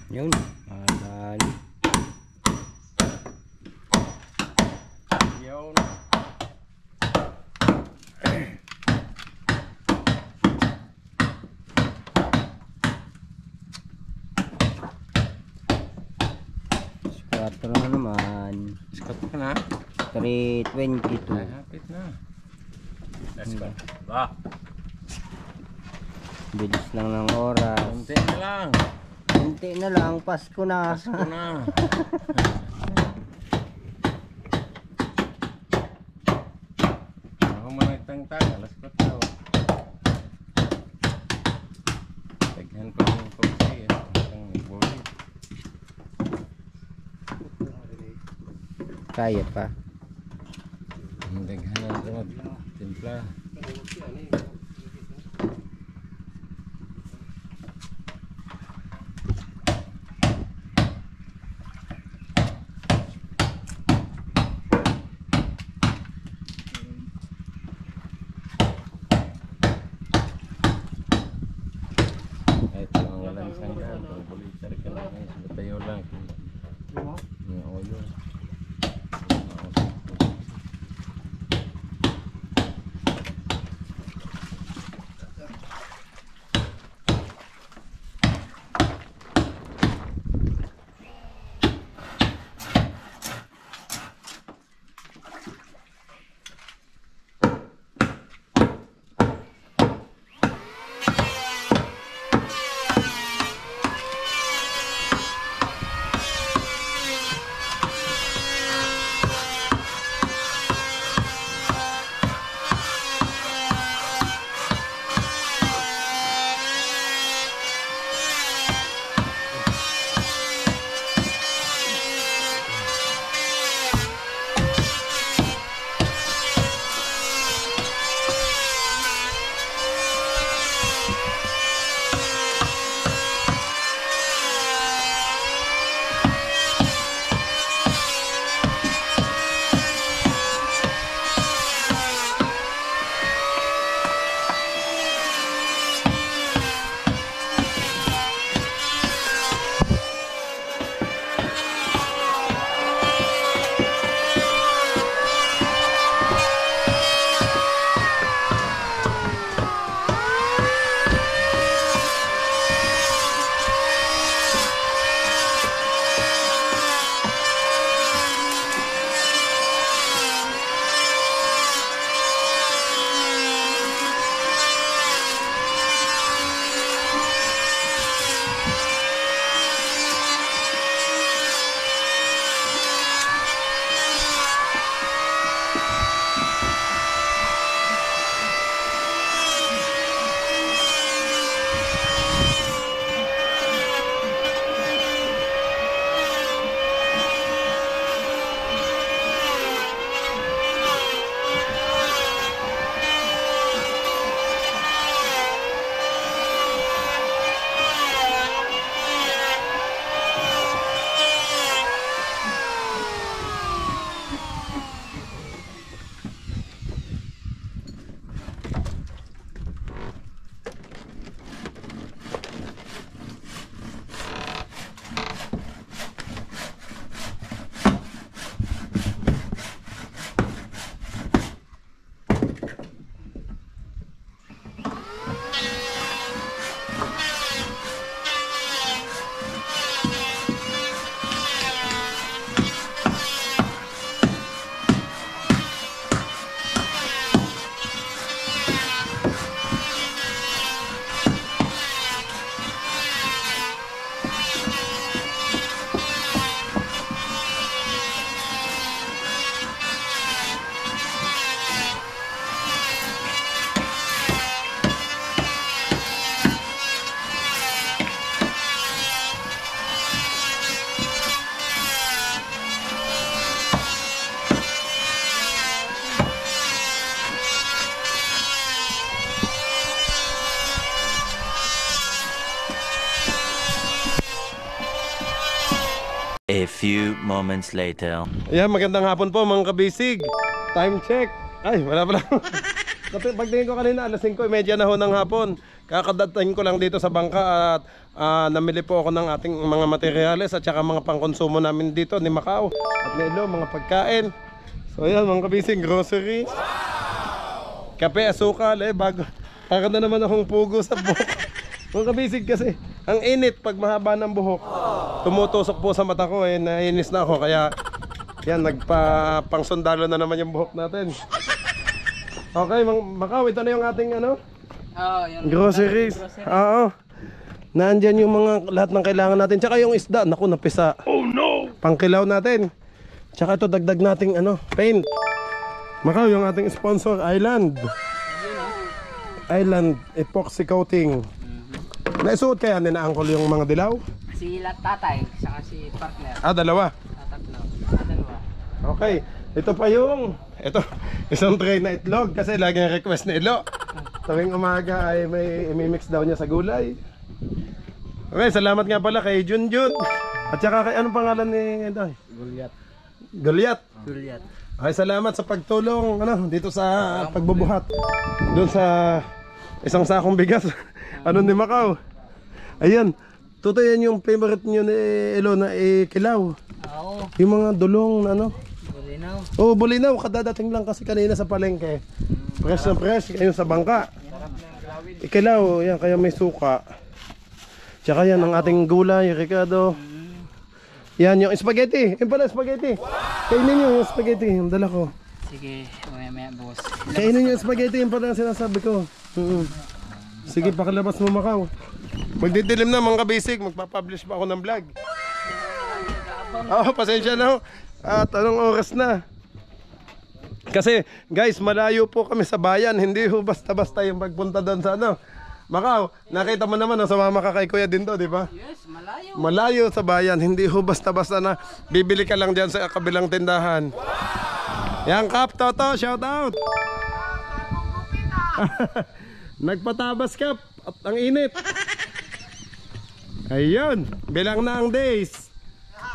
Yun. Madali. Yun. Squatter na naman. Sikat ka na. 322. Ay, hapit na. Let's go. Ba. Bilis lang ng oras. Kunti na lang. Kunti na lang. Pasko na. Pasko na. Ako man nagtangtang. Alas 4. Taghan ko yung kopi. Ang body. Kaya pa. Taghan ang rod. Timpla. Kahit lang walang sanggan, kung bulitar ka lang, batayo lang. Yung ulo. A few moments later. Ayan, magandang hapon po mga kabisig. Time check. Ay, wala pala. Pagtingin ko kanina, alas 5:30 na ho ng hapon. Kakadating ko lang dito sa bangka at namili po ako ng ating mga materyales at saka mga pangkonsumo namin dito ni Macau at ni Ilo, mga pagkain. So ayan mga kabisig, grocery. Kape, asukal, bago. Kakanda naman akong pugo sa buhok. Mga kabisig kasi, ang init pag mahaba ng buhok. Tumutusok po sa mata ko, nainis na ako. Kaya, yan, nagpa-pangsundalo na naman yung buhok natin. Okay, Macau, ito na yung ating ano? Yung Groceries. Oo. Nandyan yung mga lahat ng kailangan natin. Tsaka yung isda, naku, napisa. Oh no! Pangkilaw natin. Tsaka ito, dagdag nating ano, paint. Macau, yung ating sponsor, Island Epoxy Coating. Naisuot kaya ni na-angkol yung mga dilaw? Si tatay, saka si partner. Dalawa. Tatlo. Okay. Ito pa yung isang tray na itlog kasi lagi ang request ni Ilo. Tuwing umaga ay may imimix daw niya sa gulay. Okay, salamat nga pala kay Junjun. At saka kay anong pangalan ni Goliath. Ay, salamat sa pagtulong dito sa pagbubuhat. Doon sa isang sakong bigas. Ni Macau. Ayan. Tutoy, yan yung favorite niyo ni Elo na kilaw. Oo. Yung mga dulong na Bulinaw. Oh, bulinaw. Kadadating lang kasi kanina sa palengke. Fresh na fresh. Ngayon sa bangka. Ikilaw. Yan, kaya may suka. Tsaka yan ang ating gulay, Ricardo. Yan yung spaghetti. Yan pala spaghetti. Kainin nyo yung spaghetti. Ang dala ko. Sige, maya boss. Kainin nyo yung spaghetti. Yan pala ang sinasabi ko. Sige, pakilabas mo, Macau. Magdidilim na mga kabisig. Magpapublish pa ako ng vlog. Pasensya na ho. At anong oras na? Kasi guys, malayo po kami sa bayan. Hindi ho basta-basta yung pagpunta doon sa Macau, nakita mo naman sumama ka kay Kuya din to, di ba? Yes, malayo. Malayo sa bayan. Hindi ho basta-basta na bibili ka lang dyan sa kabilang tindahan. Yan, Kap, Toto, shout out. Nagpatabas, Kap. At ang init. Ayun, bilang na ang days.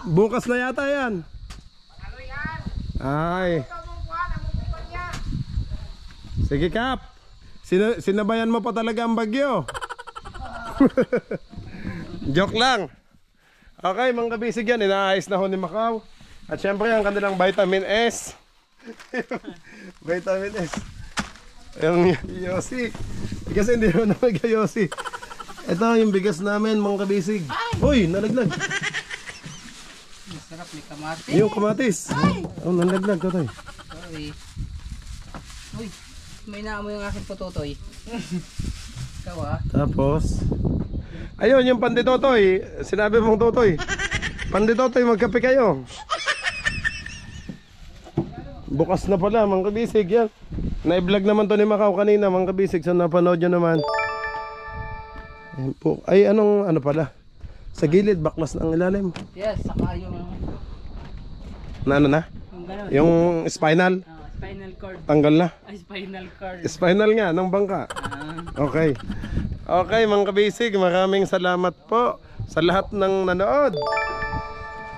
Bukas na yata yan. Ay. Sige, Kap. Sinabayan mo pa talaga ang bagyo. Joke lang. Okay, mga kabisig yan. Inaayos na ho ni Macau. At syempre ang kanilang vitamin S. Vitamin S. Yung Yossi. Kasi hindi mo na mag-Yossi. Ito yung bigas namin, mga kabisig. Uy, nalaglag. Masarap ni kamatis. Yung kamatis. Oh, nalaglag. Totoy. Sorry. Uy, may naamoy yung aking putotoy. Ikaw Tapos ayun yung panditotoy. Sinabi mong totoy. Panditotoy, magkape kayo. Bukas na pala mga kabisig yan. Na-vlog naman to ni Macau kanina mga kabisig. So napanood nyo naman. Ayan po. Ay anong pala? Sa gilid, baklas na ang ilalim. Yes, saka yung Na yung ganun. Yung spinal. Spinal cord. Tanggal na. Ay, spinal cord. Spinal nga ng bangka. Okay. Okay mga kabisig, maraming salamat po sa lahat ng nanood.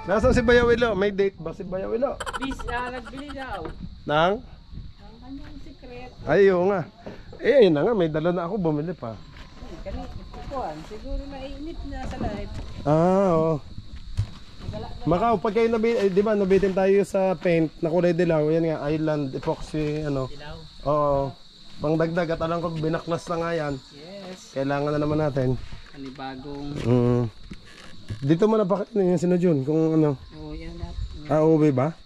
Nasaan si Bayaw Ilo? May date ba si Bayaw Ilo? Bis, nagbili daw. Nang? Ang kanyang secret. Ay, oo nga. Ayun na nga, may dala na ako, bumili pa. Siguro mainit na sa live. Oo. Macau, pag kayo di ba nabitin tayo sa paint na kulay dilaw, yan nga, Island Epoxy, Dilaw. Oo. Pangdagdag at alam ko binaklas na nga yan. Yes. Kailangan na naman natin. Panibagong. Dito mo napakita yung sinadyon kung ano. Oo, yan lahat. Uwi ba?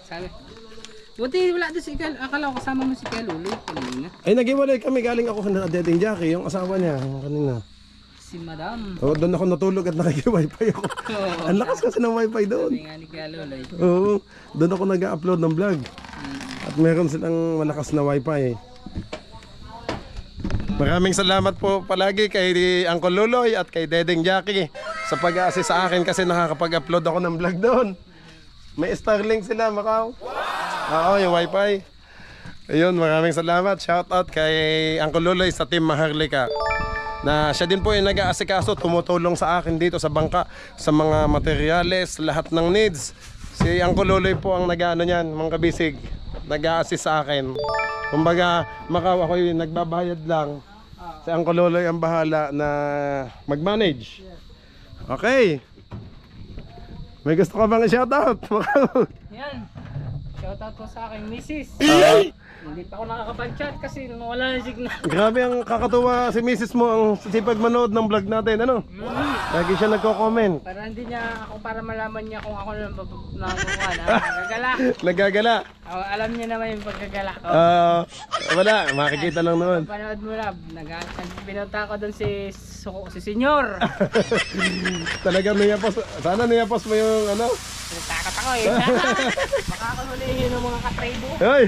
Sabi. Buti wala doon si Kel. Akala ko kasama mo si Kel Luloy kanina. Ay, nag-iwalay kami. Galing ako kay Dating Jackie, yung asawa niya kanina. Si Madam. Oo, doon ako natulog at nakiki-wifi ako. Ang lakas kasi ng wifi doon. Sabi nga ni Kel Luloy. Oo, doon ako nag-upload ng vlog. At meron silang malakas na wifi. Maraming salamat po palagi kay Uncle Luloy at kay Dedeng Jackie sa pag-assist sa akin kasi nakakapag-upload ako ng vlog doon. May Starlink sila, Macau. Oo, yung wifi. Ayun, maraming salamat. Shout out kay Uncle Luloy sa Team Maharlika. na siya din po yung nag-aasikaso, tumutulong sa akin dito sa bangka, sa mga materyales, lahat ng needs. Si Uncle Loloy po ang nag-ano niyan, mga kabisig, nag-a-assist sa akin. Kumbaga, Macau, ako yung nagbabayad lang. Si Uncle Loloy ang bahala na mag-manage. Okay. May gusto ka bang i-shoutout? Yan. Shoutout po sa aking misis. Hindi pa ako nakakapag-chat kasi wala na signal. Grabe ang kakatuwa si misis mo, ang sipag manood ng vlog natin, ano? Lagi siya nagko-comment. Para hindi niya ako, para malaman niya kung ako nagagala. Nagagala. Alam niya naman yung pagkagala ko. Wala, makikita lang naman. Panood mo na, pinunta ko doon si Senyor. Talagang niyapos, sana niyapos mo yung ano? Takot ako eh. Baka ako hulihin ng mga katraybo. Ay!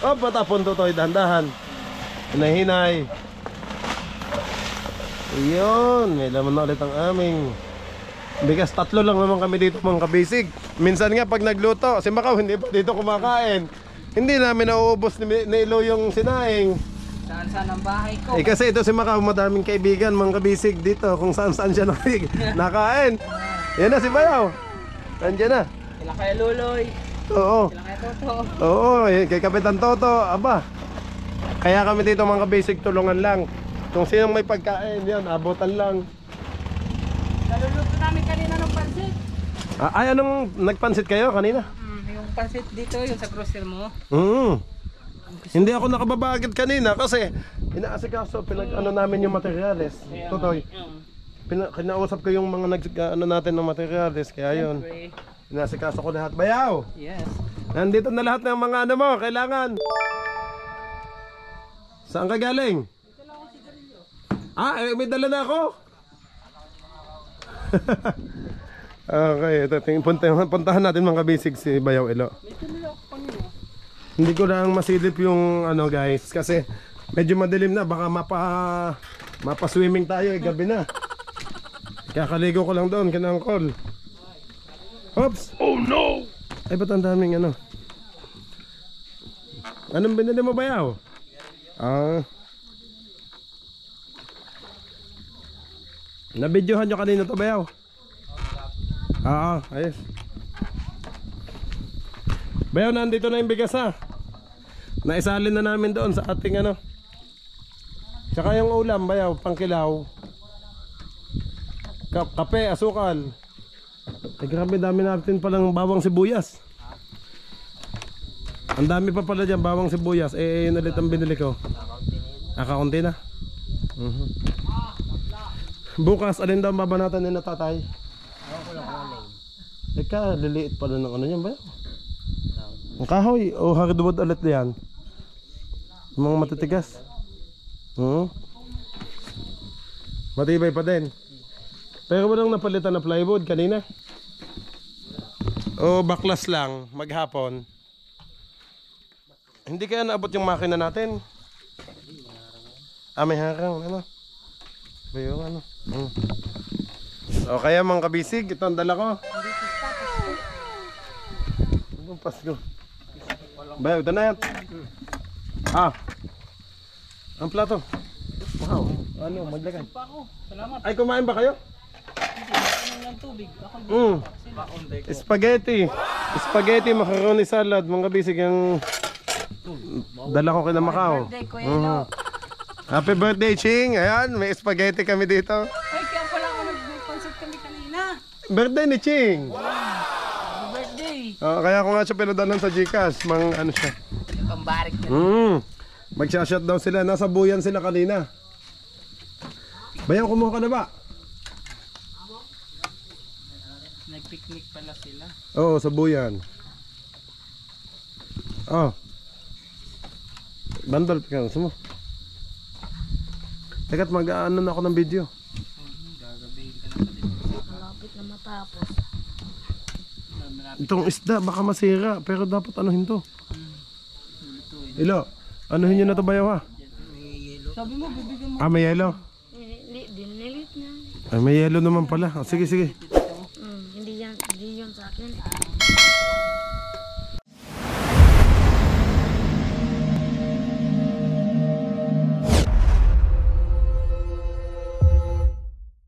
Oh, patapon to toy, dahan-dahan. Hinay-hinay. Ayun, may laman na ulit ang aming bigas. 3 lang naman kami dito mga kabisig. Minsan nga pag nagluto, si Macau hindi pa dito kumakain. Hindi namin nauubos ni Ilo yung sinaing. Saan-saan ang bahay ko. Kasi ito si Macau, madaming kaibigan mga kabisig dito kung saan-saan siya nakain. Yan na si Bayaw. Nandiyan na. Sila kaya Luloy. Oo. Sila kaya Toto. Oo, kay Kapitan Toto, aba. Kaya kami dito mga basic tulungan lang. Kung sinong may pagkain, yan, abutan lang. Naluluto namin kanina ng pansit. Ay, anong nagpansit kayo kanina? Yung pansit dito, yung sa grocery mo. Hindi ako nakababagit kanina kasi inaasikaso, pinag-ano namin yung materyales. Totoy. Kinausap ko yung mga ano natin ng materyales, kaya yun. Inaasikaso ko lahat. Bayaw! Yes. Nandito na lahat ng mga ano mo, kailangan. Saan ka galing? May dala na ako. Okay, ito puntahan natin mga kabisig si Bayaw Ilo. Hindi ko lang masilip yung ano guys kasi medyo madilim na, baka mapa-swimming tayo, gabi na. Kakaligo ko lang doon kina Uncle. Oops! Oh no! Ay, ba't ang daming ano? Anong binili mo, Bayaw? Nabidyohan nyo kanina to, Bayaw? Ayos. Bayaw, nandito na yung bigas ha. Naisalin na namin doon sa ating ano. Tsaka yung ulam, Bayaw, pangkilaw. Kape, asukal. Ay, grabe, dami natin palang bawang sibuyas. Ang dami pa pala dyan, bawang sibuyas. Yun ulit ang binili ko. Kakaunti na. Bukas, alin daw mabanatan ni natatay? Eka, liliit pala ng ano yan ba? Ang kahoy, o hardwood ulit yan. Mga matitigas. Matibay pa din. Pero walang napalitan na plywood kanina. O baklas lang, maghapon. Hindi kaya naabot yung makina natin? May harang, ano? Bayo, ano? O kaya mga kabisig, ito ang dala ko. Anong Pasko? Bayo, ito na yan. Ang plato. Wow, ano, maglagay. Salamat. Ay, kumain ba kayo? Ng tubig. Spaghetti. Spaghetti, macaroni salad. Mga bisig yung dala ko kina Macau. Birthday ko yun. Happy birthday, Ching. Ayan, may spaghetti kami dito. Ay, kaya pala ako nag-concert kami kanina. Birthday ni Ching. Happy birthday. Kaya ko nga siya pinadalan sa Gcash. Ano siya. Yung pambarik na. Magsha-shutdown sila. Nasa buyan sila kanina. Bayan, kumuha ka na ba? Nag-picnic pala sila. Oo, sa buyan. Bandol ka mo. Teka't mag-ano na ako ng video. Gagabihin ka na pati. Malapit na matapos. Itong isda baka masira, pero dapat anuhin to. Ilo, anuhin nyo na to, Bayaw ha? Sabi mo, bibigyan mo. May yelo? Dinilit niya. May yelo naman pala. Sige. Hindi yun sa akin.